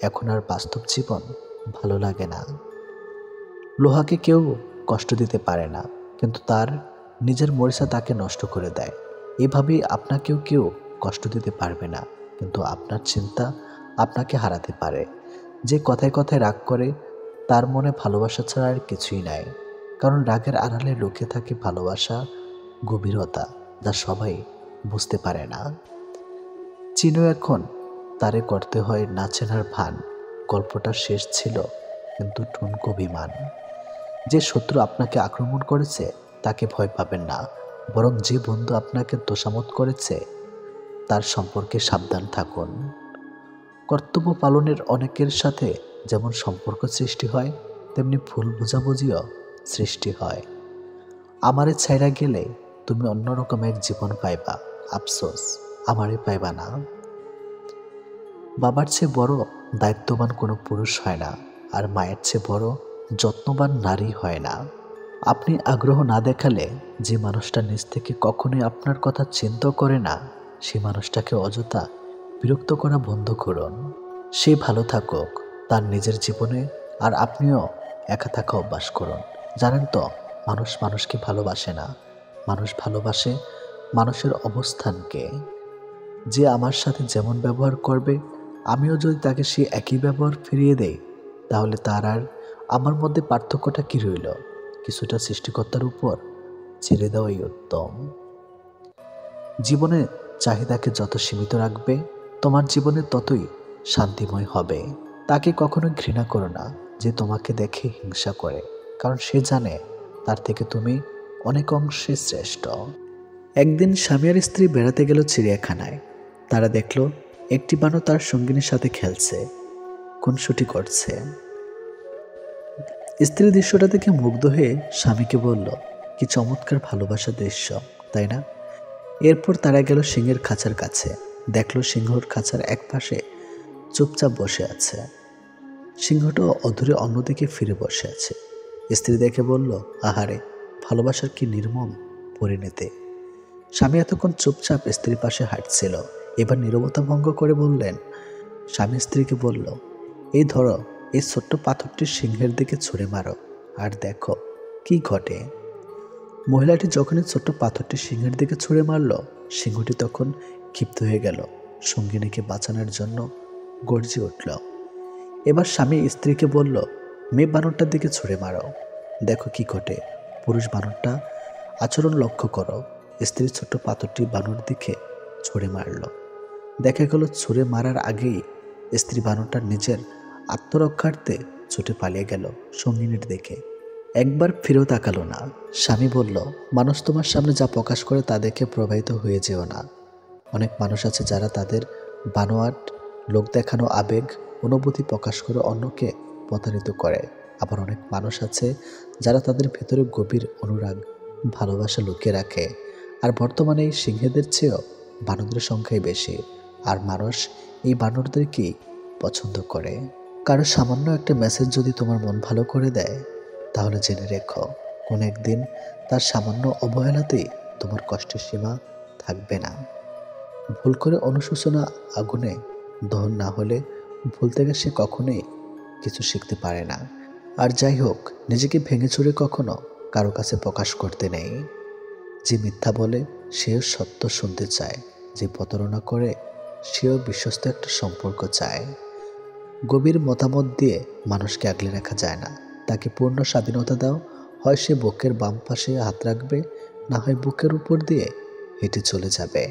এখন আর বাস্তব জীবন ভালো লাগে না। লোহাকে কেউ কষ্ট দিতে পারে না, কিন্তু তার নিজের মরিচা তাকে নষ্ট করে দেয়। এভাবেই আপনাকেও কেউ কষ্ট দিতে পারবে না, কিন্তু আপনার চিন্তা আপনাকে হারাতে পারে। যে কথায় কথায় রাগ করে তার মনে ভালোবাসা ছাড়া আর কিছুই নাই, কারণ রাগের আড়ালে লুকিয়ে থাকে ভালোবাসা, গভীরতা, যা সবাই বুঝতে পারে না। চিনো এখন তারে করতে হয় না চেনার ভান। গল্পটা শেষ ছিল, কিন্তু ঠুনকো বিমান। যে শত্রু আপনাকে আক্রমণ করেছে তাকে ভয় পাবেন না, বরং যে বন্ধু আপনাকে তোষামত করেছে তার সম্পর্কে সাবধান থাকুন। কর্তব্য পালনের অনেকের সাথে যেমন সম্পর্ক সৃষ্টি হয়, তেমনি ভুল বোঝাবুঝিও সৃষ্টি হয়। আমারে ছাইরা গেলে তুমি অন্যরকম এক জীবন পাইবা, আফসোস আমারে পাইবা না। বাবার চেয়ে বড় দায়িত্ববান কোনো পুরুষ হয় না, আর মায়ের চেয়ে বড় যত্নবান নারী হয় না। আপনি আগ্রহ না দেখালে যে মানুষটা নিজ থেকে কখনোই আপনার কথা চিন্তা করে না, সেই মানুষটাকে অযথা বিরক্ত করা বন্ধ করুন। সে ভালো থাকুক তার নিজের জীবনে, আর আপনিও একা থাকা অভ্যাস করুন। জানেন তো, মানুষ মানুষকে ভালোবাসে না, মানুষ ভালোবাসে মানুষের অবস্থানকে। যে আমার সাথে যেমন ব্যবহার করবে, আমিও যদি তাকে সে একই ব্যবহার ফিরিয়ে দেই, তাহলে তার আর আমার মধ্যে পার্থক্যটা কী রইল? কিছুটা সৃষ্টিকর্তার উপর ছেড়ে দেওয়াই উত্তম। জীবনে চাহিদাকে যত সীমিত রাখবে, তোমার জীবনে ততই শান্তিময় হবে। তাকে কখনো ঘৃণা করো না যে তোমাকে দেখে হিংসা করে, কারণ সে জানে তার থেকে তুমি অনেক অংশে শ্রেষ্ঠ। একদিন স্বামী আর স্ত্রী বেড়াতে গেল চিড়িয়াখানায়। তারা দেখল একটি বানর তার সঙ্গিনীর সাথে খেলছে, খুনসুটি করছে। স্ত্রী দৃশ্যটা দেখে মুগ্ধ হয়ে স্বামীকে বলল, কি চমৎকার ভালোবাসার দৃশ্য, তাই না? এরপর তারা গেল সিংহের খাঁচার কাছে। দেখল সিংহর খাঁচার এক পাশে চুপচাপ বসে আছে। সিংহটা অধরে অন্যদিকে ফিরে বসে আছে। স্ত্রী দেখে বলল, আহারে, ভালোবাসার কি নির্মম পরিণতি। স্বামী এতক্ষণ চুপচাপ স্ত্রীর পাশে হাঁটছিল, এবার নীরবতা ভঙ্গ করে বললেন। স্বামী স্ত্রীকে বলল, এই ধরো, এই ছোট্ট পাথরটি সিংহের দিকে ছুঁড়ে মারো, আর দেখো কি ঘটে। মহিলাটি যখনই ছোট্ট পাথরটি সিংহের দিকে ছুঁড়ে মারল, সিংহটি তখন ক্ষিপ্ত হয়ে গেল, সঙ্গিনীকে বাঁচানোর জন্য গর্জে উঠল। এবার স্বামী স্ত্রীকে বলল, মেয়ে বানরটার দিকে ছুঁড়ে মারো, দেখো কি ঘটে। পুরুষ বানরটা আচরণ লক্ষ্য করো। স্ত্রী ছোট্ট পাথরটি বানর দিকে ছুঁড়ে মারল। দেখা গেল ছুঁড়ে মারার আগেই স্ত্রী বানরটা নিজের আত্মরক্ষার্থে ছুটে পালিয়ে গেল সঙ্গিনীর দিকে। একবার ফিরেও তাকালো না। স্বামী বলল, মানুষ তোমার সামনে যা প্রকাশ করে তা দেখে প্রবাহিত হয়ে যেও না। অনেক মানুষ আছে যারা তাদের বানোয়াট লোক দেখানো আবেগ অনুভূতি প্রকাশ করে অন্যকে প্রতারিত করে। আবার অনেক মানুষ আছে যারা তাদের ভেতরে গভীর অনুরাগ ভালোবাসা লুকিয়ে রাখে। আর বর্তমানে এই সিংহেদের চেয়েও বানরদের সংখ্যাই বেশি। আর মানুষ এই বানরদেরকেই পছন্দ করে। কারো সামান্য একটা মেসেজ যদি তোমার মন ভালো করে দেয়, তাহলে জেনে রেখো, কোন একদিন তার সামান্য অবহেলাতেই তোমার কষ্টের সীমা থাকবে না। ভুল করে অনুশোচনা আগুনে দহন না হলে ভুল থেকে সে কখনোই কিছু শিখতে পারে না। আর যাই হোক, নিজেকে ভেঙে চুরে কখনো কারো কাছে প্রকাশ করতে নেই। যে মিথ্যা বলে সেও সত্য শুনতে চায়, যে প্রতারণা করে সেও বিশ্বস্ত একটা সম্পর্ক চায়। গভীর মতামত দিয়ে মানুষকে আগলে রাখা যায় না। তাকে পূর্ণ স্বাধীনতা দাও, হয় সে বুকের বাম পাশে হাত রাখবে, না হয় বুকের উপর দিয়ে হেঁটে চলে যাবে।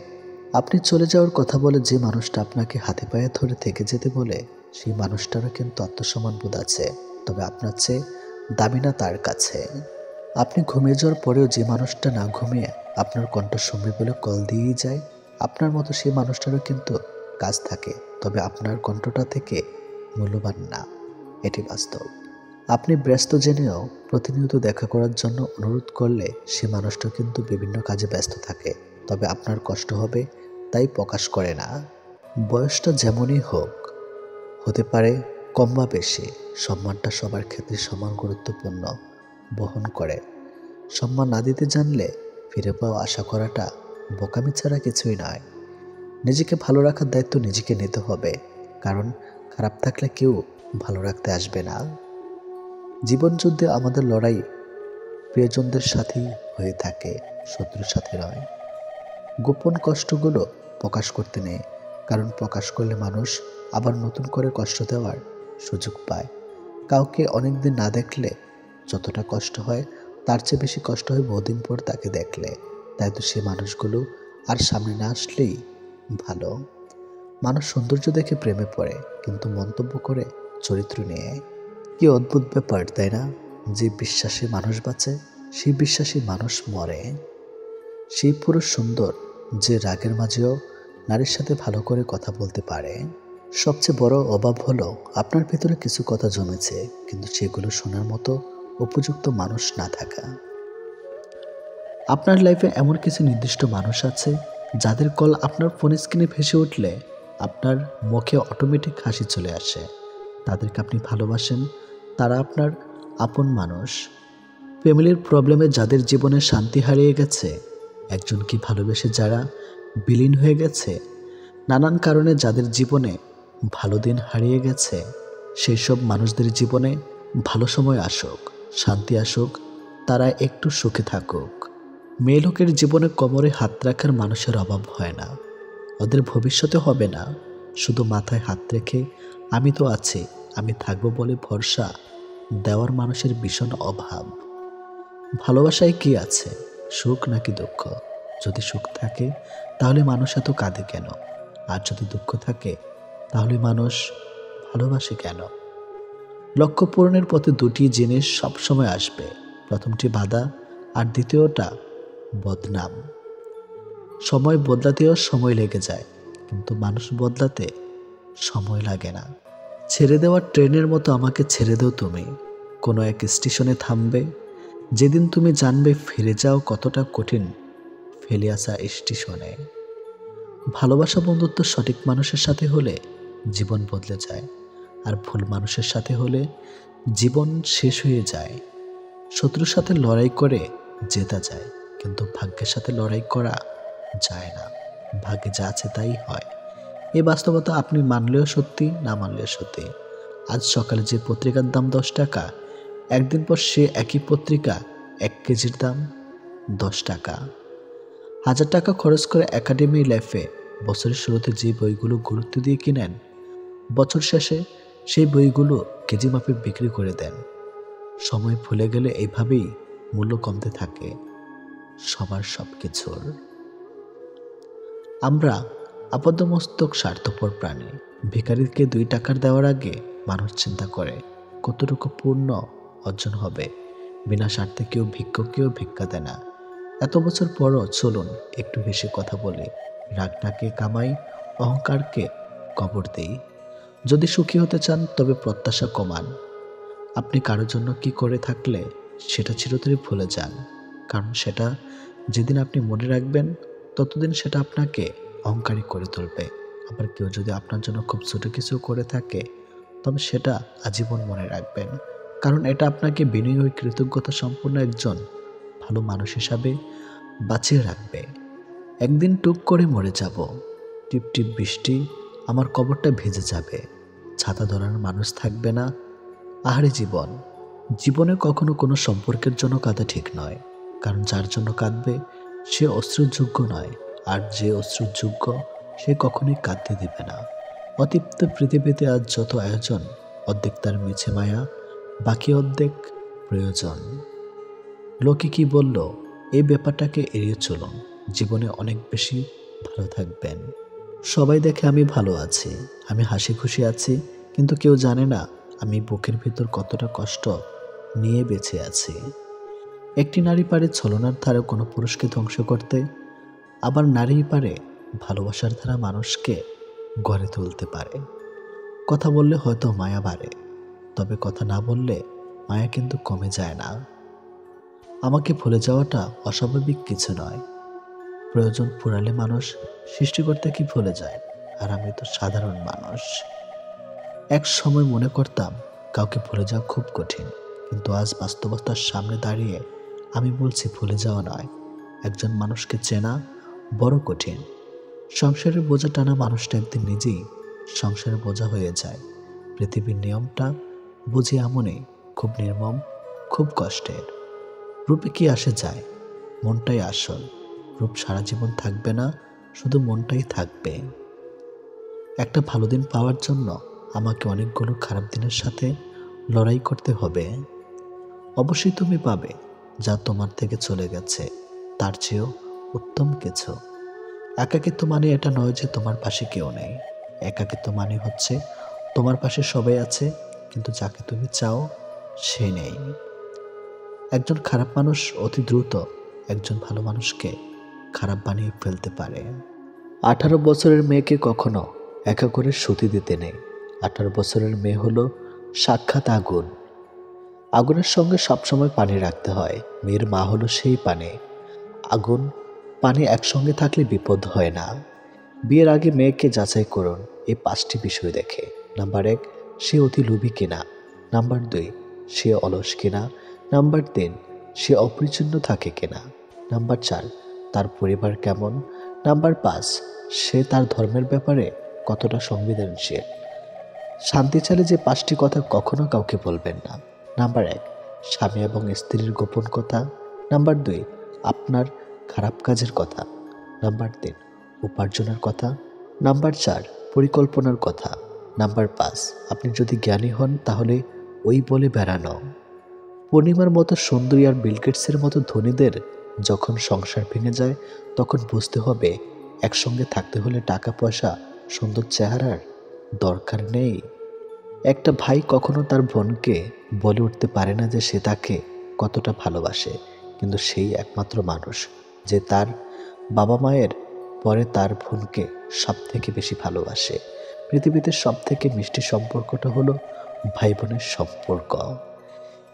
আপনি চলে যাওয়ার কথা বলে যে মানুষটা আপনাকে হাতে পায়ে ধরে থেকে যেতে বলে, সেই মানুষটারও কিন্তু আত্মসম্মান বোধ আছে, তবে আপনার চেয়ে দামি না তার কাছে। আপনি ঘুমিয়ে যাওয়ার পরেও যে মানুষটা না ঘুমিয়ে আপনার কণ্ঠ শুনবে বলে কল দিয়েই যায়, আপনার মতো সেই মানুষটারও কিন্তু কাজ থাকে, তবে আপনার কণ্ঠটা থেকে মূল্যবান না, এটি বাস্তব। আপনি ব্যস্ত জেনেও প্রতিনিয়ত দেখা করার জন্য অনুরোধ করলে সে মানুষটা কিন্তু বিভিন্ন কাজে ব্যস্ত থাকে, তবে আপনার কষ্ট হবে তাই প্রকাশ করে না। বয়সটা যেমনই হোক, হতে পারে কম বা বেশি, সম্মানটা সবার ক্ষেত্রে সমান গুরুত্বপূর্ণ বহন করে। সম্মান না দিতে জানলে ফিরে পাওয়া আশা করাটা বোকামি ছাড়া কিছুই নয়। নিজেকে ভালো রাখার দায়িত্ব নিজেকে নিতে হবে, কারণ খারাপ থাকলে কেউ ভালো রাখতে আসবে না। জীবনযুদ্ধে আমাদের লড়াই প্রিয়জনদের সাথেই হয়ে থাকে, শত্রুর সাথে নয়। গোপন কষ্টগুলো প্রকাশ করতে নেই, কারণ প্রকাশ করলে মানুষ আবার নতুন করে কষ্ট দেওয়ার সুযোগ পায়। কাউকে অনেকদিন না দেখলে যতটা কষ্ট হয়, তার চেয়ে বেশি কষ্ট হয় বহুদিন পর তাকে দেখলে। তাই তো সে মানুষগুলো আর সামনে না আসলেই ভালো। মানুষ সৌন্দর্য দেখে প্রেমে পড়ে, কিন্তু মন্তব্য করে চরিত্র নিয়ে। কি অদ্ভুত ব্যাপার, তাই না? যে বিশ্বাসে মানুষ বাঁচে, সেই বিশ্বাসী মানুষ মরে। সেই পুরুষ সুন্দর যে রাগের মাঝেও নারীর সাথে ভালো করে কথা বলতে পারে। সবচেয়ে বড় অভাব হলো আপনার ভেতরে কিছু কথা জমেছে, কিন্তু সেগুলো শোনার মতো উপযুক্ত মানুষ না থাকা। আপনার লাইফে এমন কিছু নির্দিষ্ট মানুষ আছে যাদের কল আপনার ফোন স্ক্রিনে ভেসে উঠলে আপনার মুখে অটোমেটিক হাসি চলে আসে। তাদেরকে আপনি ভালোবাসেন, তারা আপনার আপন মানুষ। ফ্যামিলির প্রবলেমে যাদের জীবনে শান্তি হারিয়ে গেছে, একজনকে ভালোবেসে যারা বিলীন হয়ে গেছে, নানান কারণে যাদের জীবনে ভালো দিন হারিয়ে গেছে, সেই সব মানুষদের জীবনে ভালো সময় আসুক, শান্তি আসুক, তারা একটু সুখে থাকুক। মেয়ে লোকের জীবনে কোমরে হাত রাখার মানুষের অভাব হয় না, ওদের ভবিষ্যতে হবে না। শুধু মাথায় হাত রেখে আমি তো আছি, আমি থাকবো বলে ভরসা দেওয়ার মানুষের ভীষণ অভাব। ভালোবাসায় কি আছে, সুখ নাকি দুঃখ? যদি সুখ থাকে তাহলে মানুষ এত কাঁদে কেন? আর যদি দুঃখ থাকে তাহলে মানুষ ভালোবাসে কেন? লক্ষ্য পূরণের পথে দুটি জিনিস সবসময় আসবে, প্রথমটি বাধা আর দ্বিতীয়টা বদনাম। সময় বদলাতেও সময় লেগে যায়, কিন্তু মানুষ বদলাতে সময় লাগে না। ছেড়ে দেওয়া ট্রেনের মতো আমাকে ছেড়ে দাও তুমি। কোনো এক স্টেশনে থামবে, যেদিন তুমি জানবে ফিরে যাও কতটা কঠিন ফেলে আসা স্টেশনে। ভালোবাসা বন্ধুত্ব সঠিক মানুষের সাথে হলে জীবন বদলে যায়, আর ভুল মানুষের সাথে হলে জীবন শেষ হয়ে যায়। শত্রুর সাথে লড়াই করে জেতা যায়, কিন্তু ভাগ্যের সাথে লড়াই করা যায় না। ভাগ্যে যা আছে তাই হয়। এই বাস্তবতা আপনি মানলেও সত্যি, না মানলেও সত্যি। আজ সকালে যে পত্রিকার দাম 10 টাকা, একদিন পর সে একই পত্রিকা 1 কেজির দাম 10 টাকা। 1000 টাকা খরচ করে একাডেমি লাইফে বছরের শুরুতে যে বইগুলো গুরুত্ব দিয়ে কিনেন, বছর শেষে সেই বইগুলো কেজি মাপে বিক্রি করে দেন। সময় ভুলে গেলে এইভাবেই মূল্য কমতে থাকে সবার সব কিছুর। আমরা আপাদমস্তক স্বার্থপর প্রাণী। ভিখারিকে 2 টাকার দেওয়ার আগে মানুষ চিন্তা করে কতটুকু পূর্ণ অর্জন হবে। বিনা স্বার্থে কেউ ভিক্ষুককেও ভিক্ষা দেয় না। এত বছর পরও চলুন একটু বেশি কথা বলি, রাগটাকে কামাই, অহংকারকে কবর দেই। যদি সুখী হতে চান তবে প্রত্যাশা কমান। আপনি কারোর জন্য কি করে থাকলে সেটা চিরতরে ভুলে যান, কারণ সেটা যেদিন আপনি মনে রাখবেন ততদিন সেটা আপনাকে অহংকারী করে তুলবে। আবার কেউ যদি আপনার জন্য খুব ছোট কিছু করে থাকে তবে সেটা আজীবন মনে রাখবেন, কারণ এটা আপনাকে বিনয়ী ও কৃতজ্ঞতা সম্পন্ন একজন ভালো মানুষ হিসাবে বাঁচিয়ে রাখবে। একদিন টুক করে মরে যাব, টিপ টিপ বৃষ্টি আমার কবরটা ভিজে যাবে, ছাতা ধরার মানুষ থাকবে না। আহারে জীবন, জীবনে কখনো কোনো সম্পর্কের জন্য কাঁদা ঠিক নয়, কারণ যার জন্য কাঁদবে সে অশ্রুর যোগ্য নয়, আর যে অশ্রুর যোগ্য সে কখনোই কাঁদতে দেবে না। অতৃপ্ত পৃথিবীতে আজ যত আয়োজন, অর্ধেক তার মিছে মায়া, বাকি অর্ধেক প্রয়োজন। লোকে কি বলল এই ব্যাপারটাকে এড়িয়ে চলুন, জীবনে অনেক বেশি ভালো থাকবেন। সবাই দেখে আমি ভালো আছি, আমি হাসি খুশি আছি, কিন্তু কেউ জানে না আমি বুকের ভিতর কতটা কষ্ট নিয়ে বেঁচে আছি। একটি নারী পারে ছলনার ধারা কোনো পুরুষকে ধ্বংস করতে, আবার নারী পারে ভালোবাসার ধারা মানুষকে গড়ে তুলতে পারে। কথা বললে হয়তো মায়া বাড়ে, তবে কথা না বললে মায়া কিন্তু কমে যায় না। আমাকে ভুলে যাওয়াটা অস্বাভাবিক কিছু নয়। প্রয়োজন ফুরালে মানুষ সৃষ্টিকর্তা কি ভুলে যায়, আর আমি তো সাধারণ মানুষ। এক সময় মনে করতাম কাউকে ভুলে যাওয়া খুব কঠিন, কিন্তু আজ বাস্তবতার সামনে দাঁড়িয়ে আমি বলছি ভুলে যাওয়া নয়, একজন মানুষকে চেনা বড় কঠিন। সংসারের বোঝা টানা মানুষটা একদিন নিজেই সংসারের বোঝা হয়ে যায়। পৃথিবীর নিয়মটা বুঝি এমনই, খুব নির্মম, খুব কষ্টের। রূপে কি আসে যায়, মনটাই আসল। রূপ সারা জীবন থাকবে না, শুধু মনটাই থাকবে। একটা ভালো দিন পাওয়ার জন্য আমাকে অনেকগুলো খারাপ দিনের সাথে লড়াই করতে হবে। অবশ্যই তুমি পাবে যা তোমার থেকে চলে গেছে তার চেয়েও উত্তম কিছু। একাকিত্ব মানে এটা নয় যে তোমার পাশে কেউ নেই। একাকিত্ব মানে হচ্ছে তোমার পাশে সবাই আছে, কিন্তু যাকে তুমি চাও সে নেই। একজন খারাপ মানুষ অতি দ্রুত একজন ভালো মানুষকে খারাপ বানিয়ে ফেলতে পারে। 18 বছরের মেয়েকে কখনো একা করে সতী দিতে নেই। 18 বছরের মেয়ে হলো সাক্ষাৎ আগুন। আগুনের সঙ্গে সবসময় পানি রাখতে হয়। মেয়ের মা হলো সেই পানি। আগুন পানি একসঙ্গে থাকলে বিপদ হয় না। বিয়ের আগে মেয়েকে যাচাই করুন এই 5টি বিষয় দেখে। নাম্বার 1, সে অতি লোভী কিনা। নাম্বার 2, সে অলস কিনা। নাম্বার 3, সে অপরিচ্ছন্ন থাকে কিনা। নাম্বার 4, তার পরিবার কেমন। নাম্বার 5, সে তার ধর্মের ব্যাপারে কতটা সংবেদনশীল। শান্তি চাইলে যে 5টি কথা কখনো কাউকে বলবেন না। নাম্বার 1, স্বামী এবং স্ত্রীর গোপন কথা। নাম্বার 2, আপনার খারাপ কাজের কথা। নাম্বার 3, উপার্জনের কথা। নাম্বার 4, পরিকল্পনার কথা। নাম্বার 5, আপনি যদি জ্ঞানী হন তাহলে ওই বলে বেড়ানো। পূর্ণিমার মতো সুন্দরী আর বিল গেটসের মতো ধনীদের যখন সংসার ভেঙে যায় তখন বুঝতে হবে একসঙ্গে থাকতে হলে টাকা পয়সা, সুন্দর চেহারার দরকার নেই। একটা ভাই কখনো তার বোনকে বলে উঠতে পারে না যে সে তাকে কতটা ভালোবাসে, কিন্তু সেই একমাত্র মানুষ যে তার বাবা মায়ের পরে তার বোনকে সব থেকে বেশি ভালোবাসে। পৃথিবীতে সব থেকে মিষ্টি সম্পর্কটা হলো ভাই বোনের সম্পর্ক।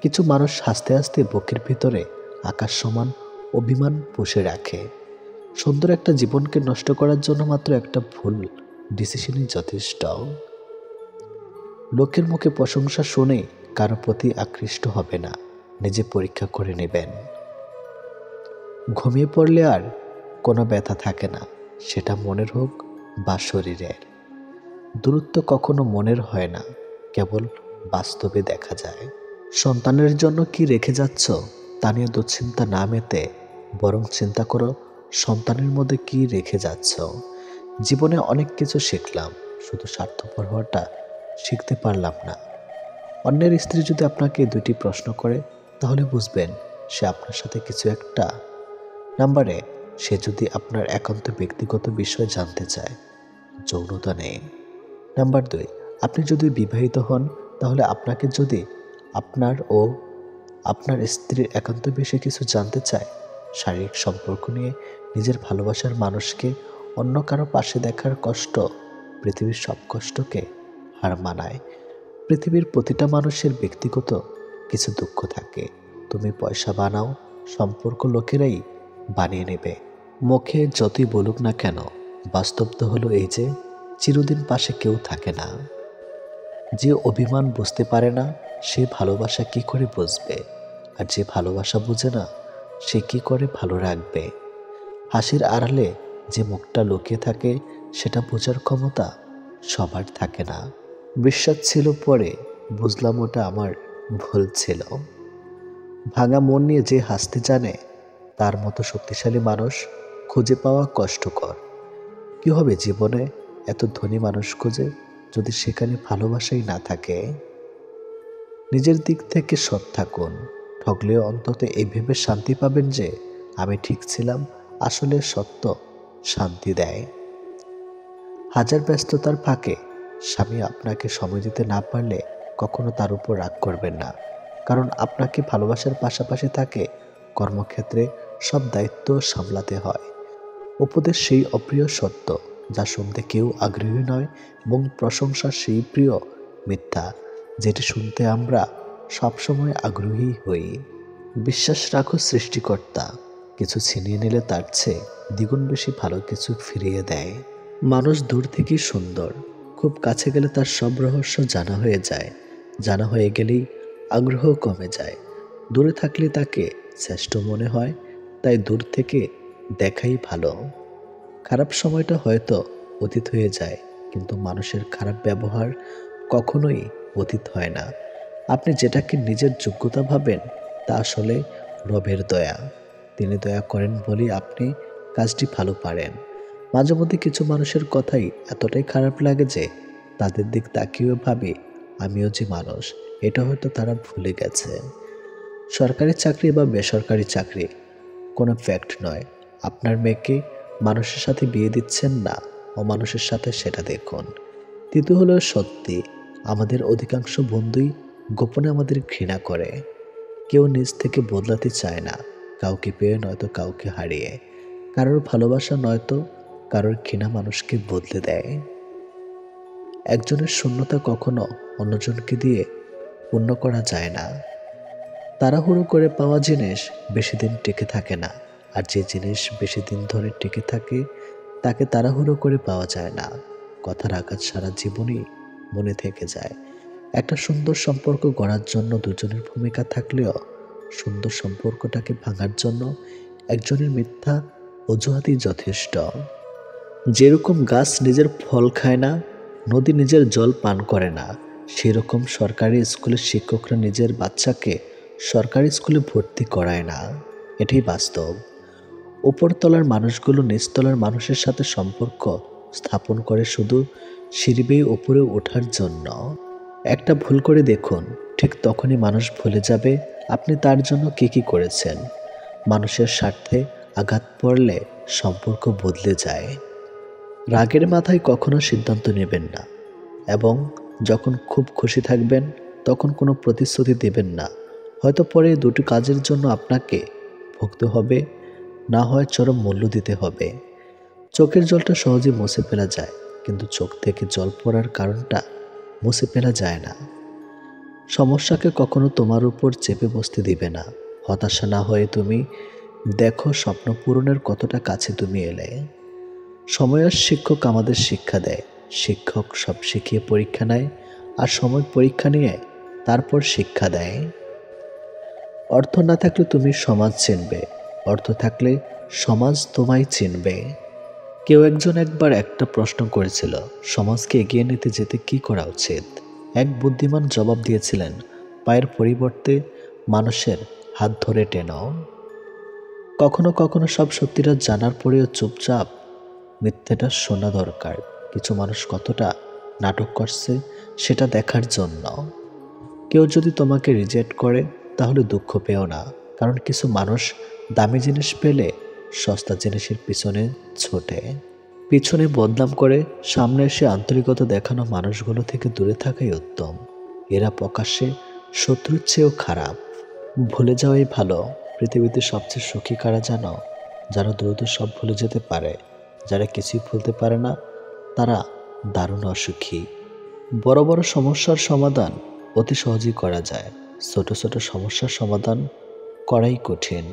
কিছু মানুষ হাসতে হাসতে বুকের ভিতরে আকাশ সমান অভিমান পুষে রাখে। সুন্দর একটা জীবনকে নষ্ট করার জন্য মাত্র একটা ভুল ডিসিশনই যথেষ্ট। লোকের মুখে প্রশংসা শুনে কারো প্রতি আকৃষ্ট হবে না, নিজে পরীক্ষা করে নেবেন। ঘুমিয়ে পড়লে আর কোনো ব্যথা থাকে না, সেটা মনের হোক বা শরীরের। দূরত্ব কখনো মনের হয় না, কেবল বাস্তবে দেখা যায়। সন্তানের জন্য কি রেখে যাচ্ছ তা নিয়ে দুশ্চিন্তা না মেতে বরং চিন্তা করো সন্তানের মধ্যে কি রেখে যাচ্ছ। জীবনে অনেক কিছু শিখলাম, শুধু স্বার্থপর হওয়াটা শিখতে পারলাম না। অন্যের স্ত্রী যদি আপনাকে দুটি প্রশ্ন করে তাহলে বুঝবেন সে আপনার সাথে কিছু একটা। নাম্বারে সে যদি আপনার একান্ত ব্যক্তিগত বিষয় জানতে চায়, যৌনতা নেই। নাম্বার 2, আপনি যদি বিবাহিত হন তাহলে আপনাকে যদি আপনার ও আপনার স্ত্রীর একান্ত বিষয়ে কিছু জানতে চায়, শারীরিক সম্পর্ক নিয়ে নিজের ভালোবাসার মানুষকে অন্য কারো পাশে দেখার কষ্ট পৃথিবীর সব কষ্টকে হার মানায়। পৃথিবীর প্রতিটা মানুষের ব্যক্তিগত কিছু দুঃখ থাকে। তুমি পয়সা বানাও, সম্পর্ক লোকেরাই বানিয়ে নেবে। মুখে যতই বলুক না কেন, বাস্তব তো হলো এই যে চিরদিন পাশে কেউ থাকে না। যে অভিমান বুঝতে পারে না সে ভালোবাসা কি করে বুঝবে, আর যে ভালোবাসা বুঝে না সে কি করে ভালো রাখবে। হাসির আড়ালে যে মুখটা লুকিয়ে থাকে সেটা বোঝার ক্ষমতা সবার থাকে না। বিশ্বাস ছিল পরে বুঝলাম ওটা আমার ভুল ছিল। ভাঙা মন নিয়ে যে হাসতে জানে তার মতো শক্তিশালী মানুষ খুঁজে পাওয়া কষ্টকর। কি হবে জীবনে এত ধনী মানুষ খুঁজে যদি সেখানে ভালোবাসাই না থাকে। নিজের দিক থেকে সৎ থাকুন, ঠকলেও অন্তত এই ভেবে শান্তি পাবেন যে আমি ঠিক ছিলাম। আসলে সত্য শান্তি দেয়। হাজার ব্যস্ততার ফাঁকে স্বামী আপনাকে সময় দিতে না পারলে কখনো তার উপর রাগ করবেন না, কারণ আপনাকে ভালোবাসার পাশাপাশি তাকে কর্মক্ষেত্রে সব দায়িত্ব সামলাতে হয়। উপদেশ সেই অপ্রিয় সত্য যা শুনতে কেউ আগ্রহী নয়, এবং প্রশংসা সেই প্রিয় মিথ্যা যেটি শুনতে আমরা সবসময় আগ্রহী হই। বিশ্বাস রাখো সৃষ্টিকর্তা কিছু ছিনিয়ে নিলে তার চেয়ে দ্বিগুণ বেশি ভালো কিছু ফিরিয়ে দেয়। মানুষ দূর থেকেই সুন্দর, খুব কাছে গেলে তার সব রহস্য জানা হয়ে যায়। জানা হয়ে গেলেই আগ্রহ কমে যায়। দূরে থাকলে তাকে শ্রেষ্ঠ মনে হয়, তাই দূর থেকে দেখাই ভালো। খারাপ সময়টা হয়তো অতীত হয়ে যায়, কিন্তু মানুষের খারাপ ব্যবহার কখনোই অতীত হয় না। আপনি যেটাকে নিজের যোগ্যতা ভাবেন তা আসলে রবের দয়া। তিনি দয়া করেন বলেই আপনি কাজটি ভালো পারেন। মাঝে মধ্যে কিছু মানুষের কথাই এতটাই খারাপ লাগে যে তাদের দিক তাকিয়েও ভাবি আমিও যে মানুষ, এটা হয়তো তারা ভুলে গেছে। সরকারি চাকরি বা বেসরকারি চাকরি কোনো ফ্যাক্ট নয়। আপনার মেয়েকে মানুষের সাথে বিয়ে দিচ্ছেন না অমানুষের সাথে, সেটা দেখুন। তৃতীয় হলো সত্যি, আমাদের অধিকাংশ বন্ধুই গোপনে আমাদের ঘৃণা করে। কেউ নিজ থেকে বদলাতে চায় না, কাউকে পেয়ে নয়তো কাউকে হারিয়ে। কারোর ভালোবাসা নয়তো কারোর ঘৃণা মানুষকে বদলে দেয়। একজনের শূন্যতা কখনো অন্যজনকে দিয়ে পূর্ণ করা যায় না। তাড়াহুড়ো করে পাওয়া জিনিস বেশি দিন টিকে থাকে না, আর যে জিনিস বেশি দিন ধরে টিকে থাকে তাকে তাড়াহুড়ো করে পাওয়া যায় না। কথার আঘাত সারা জীবনই মনে থেকে যায়। একটা সুন্দর সম্পর্ক গড়ার জন্য দুজনের ভূমিকা থাকলেও সুন্দর সম্পর্কটাকে ভাঙার জন্য একজনের মিথ্যা অজুহাতই যথেষ্ট। যেরকম গাছ নিজের ফল খায় না, নদী নিজের জল পান করে না, সেরকম সরকারি স্কুলের শিক্ষকরা নিজের বাচ্চাকে সরকারি স্কুলে ভর্তি করায় না। এটাই বাস্তব। উপরতলার মানুষগুলো নিচতলার মানুষের সাথে সম্পর্ক স্থাপন করে শুধু সিঁড়ি বেয়ে উপরে ওঠার জন্য। একটা ভুল করে দেখুন, ঠিক তখনই মানুষ ভুলে যাবে আপনি তার জন্য কি করেছেন। মানুষের স্বার্থে আঘাত পড়লে সম্পর্ক বদলে যায়। রাগের মাথায় কখনো সিদ্ধান্ত নেবেন না, এবং যখন খুব খুশি থাকবেন তখন কোনো প্রতিশ্রুতি দেবেন না। হয়তো পরে দুটি কাজের জন্য আপনাকে ভুগতে হবে, না হয় চরম মূল্য দিতে হবে। চোখের জলটা সহজে মুছে ফেলা যায়, কিন্তু চোখ থেকে জল পড়ার কারণটা মুছে ফেলা যায় না। সমস্যাকে কখনো তোমার উপর চেপে বসতে দিবে না। হতাশা না হয়ে তুমি দেখো স্বপ্ন পূরণের কতটা কাছে তুমি এলে। সময়ের শিক্ষক আমাদের শিক্ষা দেয়। শিক্ষক সব শিখিয়ে পরীক্ষা নেয়, আর সময় পরীক্ষা নিয়ে তারপর শিক্ষা দেয়। অর্থ না থাকলে তুমি সমাজ চিনবে, অর্থ থাকলে সমাজ তোমায় চিনবে। কেউ একজন একবার একটা প্রশ্ন করেছিল, সমাজকে এগিয়ে নিতে যেতে কি করা উচিত? এক বুদ্ধিমান জবাব দিয়েছিলেন, পায়ের পরিবর্তে মানুষের হাত ধরে টেনো। কখনো কখনো সব সত্যিটা জানার পরেও চুপচাপ মিথ্যেটা শোনা দরকার। কিছু মানুষ কতটা নাটক করছে সেটা দেখার জন্য। কেউ যদি তোমাকে রিজেক্ট করে তাহলে দুঃখ পেও না, কারণ কিছু মানুষ দামি জিনিস পেলে সস্তা জিনিসের পিছনে ছোটে। পিছনে বদনাম করে সামনে এসে আন্তরিকতা দেখানো মানুষগুলো থেকে দূরে থাকাই উত্তম। এরা প্রকাশ্যে শত্রুর চেয়েও খারাপ। ভুলে যাওয়াই ভালো। পৃথিবীতে সবচেয়ে সুখী কারা জানো? যারা দ্রুত সব ভুলে যেতে পারে। যারা কিছুই ভুলতে পারে না, তারা দারুণ অসুখী। বড় বড় সমস্যার সমাধান অতি সহজেই করা যায়, ছোট ছোট সমস্যার সমাধান করাই কঠিন।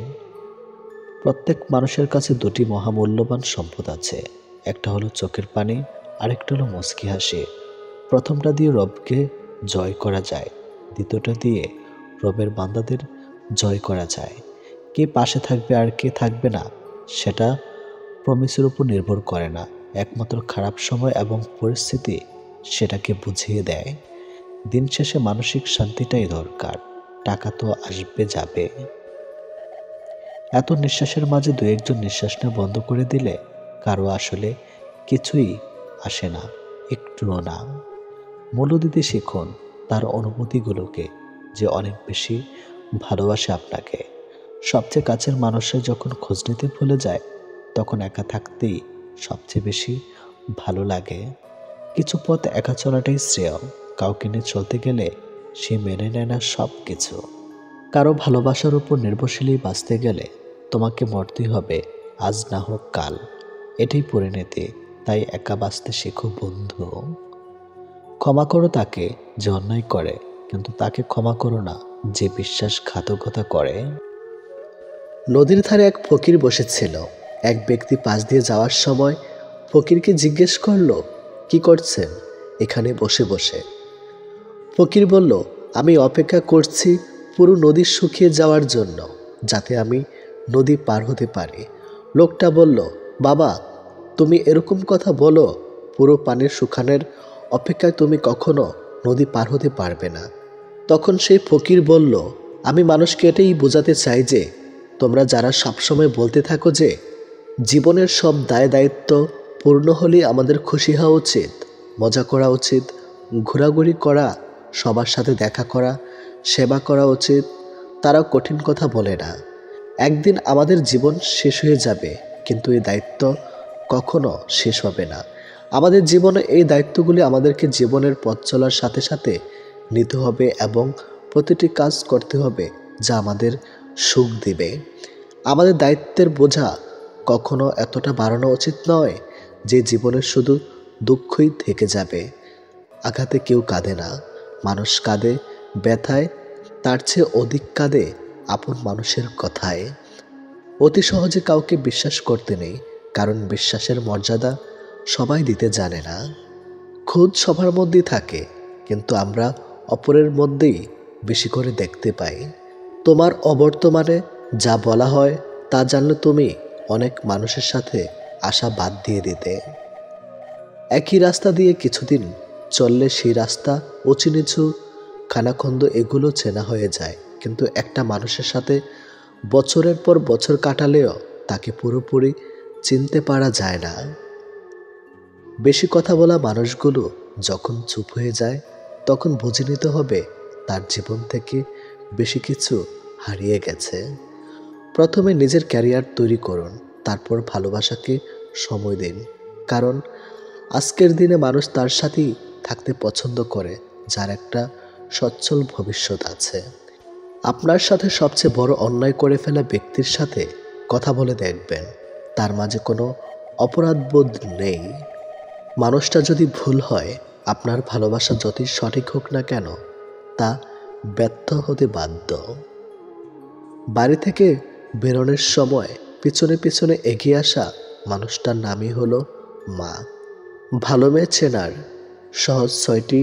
প্রত্যেক মানুষের কাছে দুটি মহামূল্যবান সম্পদ আছে। একটা হলো চোখের পানি, আরেকটা হলো মুচকি হাসি। প্রথমটা দিয়ে রবকে জয় করা যায়, দ্বিতীয়টা দিয়ে রবের বান্দাদের জয় করা যায়। কে পাশে থাকবে আর কে থাকবে না সেটা প্রমিসের উপর নির্ভর করে না। একমাত্র খারাপ সময় এবং পরিস্থিতি সেটাকে বুঝিয়ে দেয়। দিন শেষে মানসিক শান্তিটাই দরকার। টাকা তো আসবে যাবে। এত নিঃশ্বাসের মাঝে দু একজন নিঃশ্বাস নেওয়া বন্ধ করে দিলে কারো আসলে কিছুই আসে না, একটুও না। মূল্য দিতে শিখুন তার অনুভূতিগুলোকে, যে অনেক বেশি ভালোবাসে আপনাকে। সবচেয়ে কাছের মানুষরা যখন খোঁজ নিতে ভুলে যায়, তখন একা থাকতেই সবচেয়ে বেশি ভালো লাগে। কিছু পথ একা চলাটাই শ্রেয়। কাউকে নিয়ে চলতে গেলে সে মেনে নেয় না সব কিছু। কারো ভালোবাসার উপর নির্ভরশীলই বাঁচতে গেলে তোমাকে মরতেই হবে, আজ না হোক কাল। এটাই পরিণতি। তাই একা বাঁচতে শেখো বন্ধু। ক্ষমা করো তাকে যে অন্যায় করে, কিন্তু তাকে ক্ষমা করো না যে বিশ্বাসঘাতকতা করে। নদীর ধারে এক ফকির বসেছিল। এক ব্যক্তি পাশ দিয়ে যাওয়ার সময় ফকিরকে জিজ্ঞেস করলো, কি করছেন এখানে বসে বসে? ফকির বলল, আমি অপেক্ষা করছি পুরো নদী শুকিয়ে যাওয়ার জন্য, যাতে আমি নদী পার হতে পারি। লোকটা বলল, বাবা তুমি এরকম কথা বলো, পুরো পানির শুকানোর অপেক্ষায় তুমি কখনো নদী পার হতে পারবে না। তখন সেই ফকির বলল, আমি মানুষকে এটাই বোঝাতে চাই যে তোমরা যারা সবসময় বলতে থাকো যে জীবনের সব দায় দায়িত্ব পূর্ণ হলেই আমাদের খুশি হওয়া উচিত, মজা করা উচিত, ঘোরাঘুরি করা, সবার সাথে দেখা করা, সেবা করা উচিত, তারা কঠিন কথা বলে না। একদিন আমাদের জীবন শেষ হয়ে যাবে, কিন্তু এই দায়িত্ব কখনো শেষ হবে না। আমাদের জীবনে এই দায়িত্বগুলি আমাদেরকে জীবনের পথ চলার সাথে সাথে নিতে হবে এবং প্রতিটি কাজ করতে হবে যা আমাদের সুখ দিবে। আমাদের দায়িত্বের বোঝা কখনো এতটা বাড়ানো উচিত নয় যে জীবনের শুধু দুঃখই থেকে যাবে। আঘাতে কেউ কাঁদে না, মানুষ কাঁদে ব্যথায়, তার চেয়ে অধিক কাঁদে আপন মানুষের কথায়। অতি সহজে কাউকে বিশ্বাস করতে নেই, কারণ বিশ্বাসের মর্যাদা সবাই দিতে জানে না। খুদ সবার মধ্যেই থাকে, কিন্তু আমরা অপরের মধ্যেই বেশি করে দেখতে পাই। তোমার অবর্তমানে যা বলা হয় তা জানলে তুমি অনেক মানুষের সাথে আশা বাদ দিয়ে দিতে। একই রাস্তা দিয়ে কিছুদিন চললে সেই রাস্তা উঁচু নিচু খানাখন্দ এগুলো চেনা হয়ে যায়, কিন্তু একটা মানুষের সাথে বছরের পর বছর কাটালেও তাকে পুরোপুরি চিনতে পারা যায় না। বেশি কথা বলা মানুষগুলো যখন চুপ হয়ে যায়, তখন বুঝে নিতে হবে তার জীবন থেকে বেশি কিছু হারিয়ে গেছে। প্রথমে নিজের ক্যারিয়ার তৈরি করুন, তারপর ভালোবাসাকে সময় দিন। কারণ আজকের দিনে মানুষ তার সাথেই থাকতে পছন্দ করে যার একটা সচ্ছল ভবিষ্যৎ আছে। আপনার সাথে সবচেয়ে বড় অন্যায় করে ফেলা ব্যক্তির সাথে কথা বলে দেখবেন, তার মাঝে কোনো অপরাধবোধ নেই। মানুষটা যদি ভুল হয়, আপনার ভালোবাসা যতই সঠিক হোক না কেন, তা ব্যর্থ হতে বাধ্য। বাড়ি থেকে বেরোনোর সময় পিছনে পিছনে এগিয়ে আসা মানুষটার নামই হলো মা। ভালো মেয়ে চেনার সহজ 6টি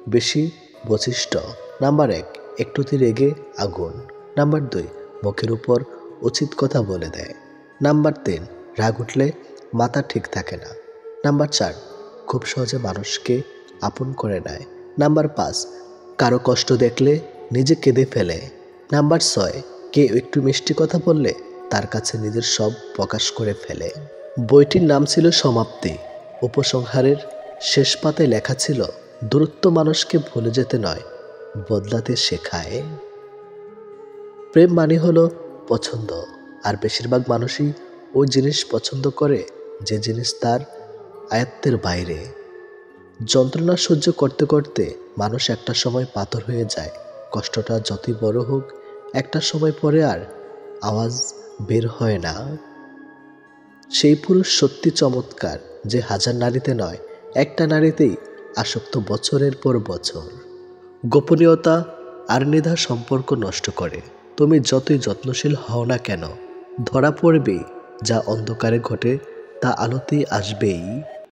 বেশি বৈশিষ্ট্য। নাম্বার 1, একটুতে রেগে আগুন। নাম্বার 2, মুখের উপর উচিত কথা বলে দেয়। নাম্বার 3, রাগ উঠলে মাথা ঠিক থাকে না। নাম্বার 4, খুব সহজে মানুষকে আপন করে নেয়। নাম্বার 5, কারো কষ্ট দেখলে নিজে কেঁদে ফেলে। নাম্বার 6, কেউ একটু মিষ্টি কথা বললে তার কাছে নিজের সব প্রকাশ করে ফেলে। বইটির নাম ছিল সমাপ্তি। উপসংহারের শেষ পাতায় লেখা ছিল, দূরত্ব মানুষকে ভুলে যেতে নয়, বদলাতে শেখায়। প্রেম মানে হলো পছন্দ, আর বেশিরভাগ মানুষই ওই জিনিস পছন্দ করে যে জিনিস তার আয়ত্তের বাইরে। যন্ত্রণা সহ্য করতে করতে মানুষ একটা সময় পাথর হয়ে যায়। কষ্টটা যতই বড় হোক, একটা সময় পরে আর আওয়াজ বের হয় না। সেই পুরুষ সত্যি চমৎকার, যে হাজার নারীতে নয়, একটা নারীতেই আসক্ত বছরের পর বছর। গোপনীয়তা আর দ্বিধা সম্পর্ক নষ্ট করে। তুমি যতই যত্নশীল হও না কেন, ধরা পড়বে। যা অন্ধকারে ঘটে তা আলোতেই আসবেই।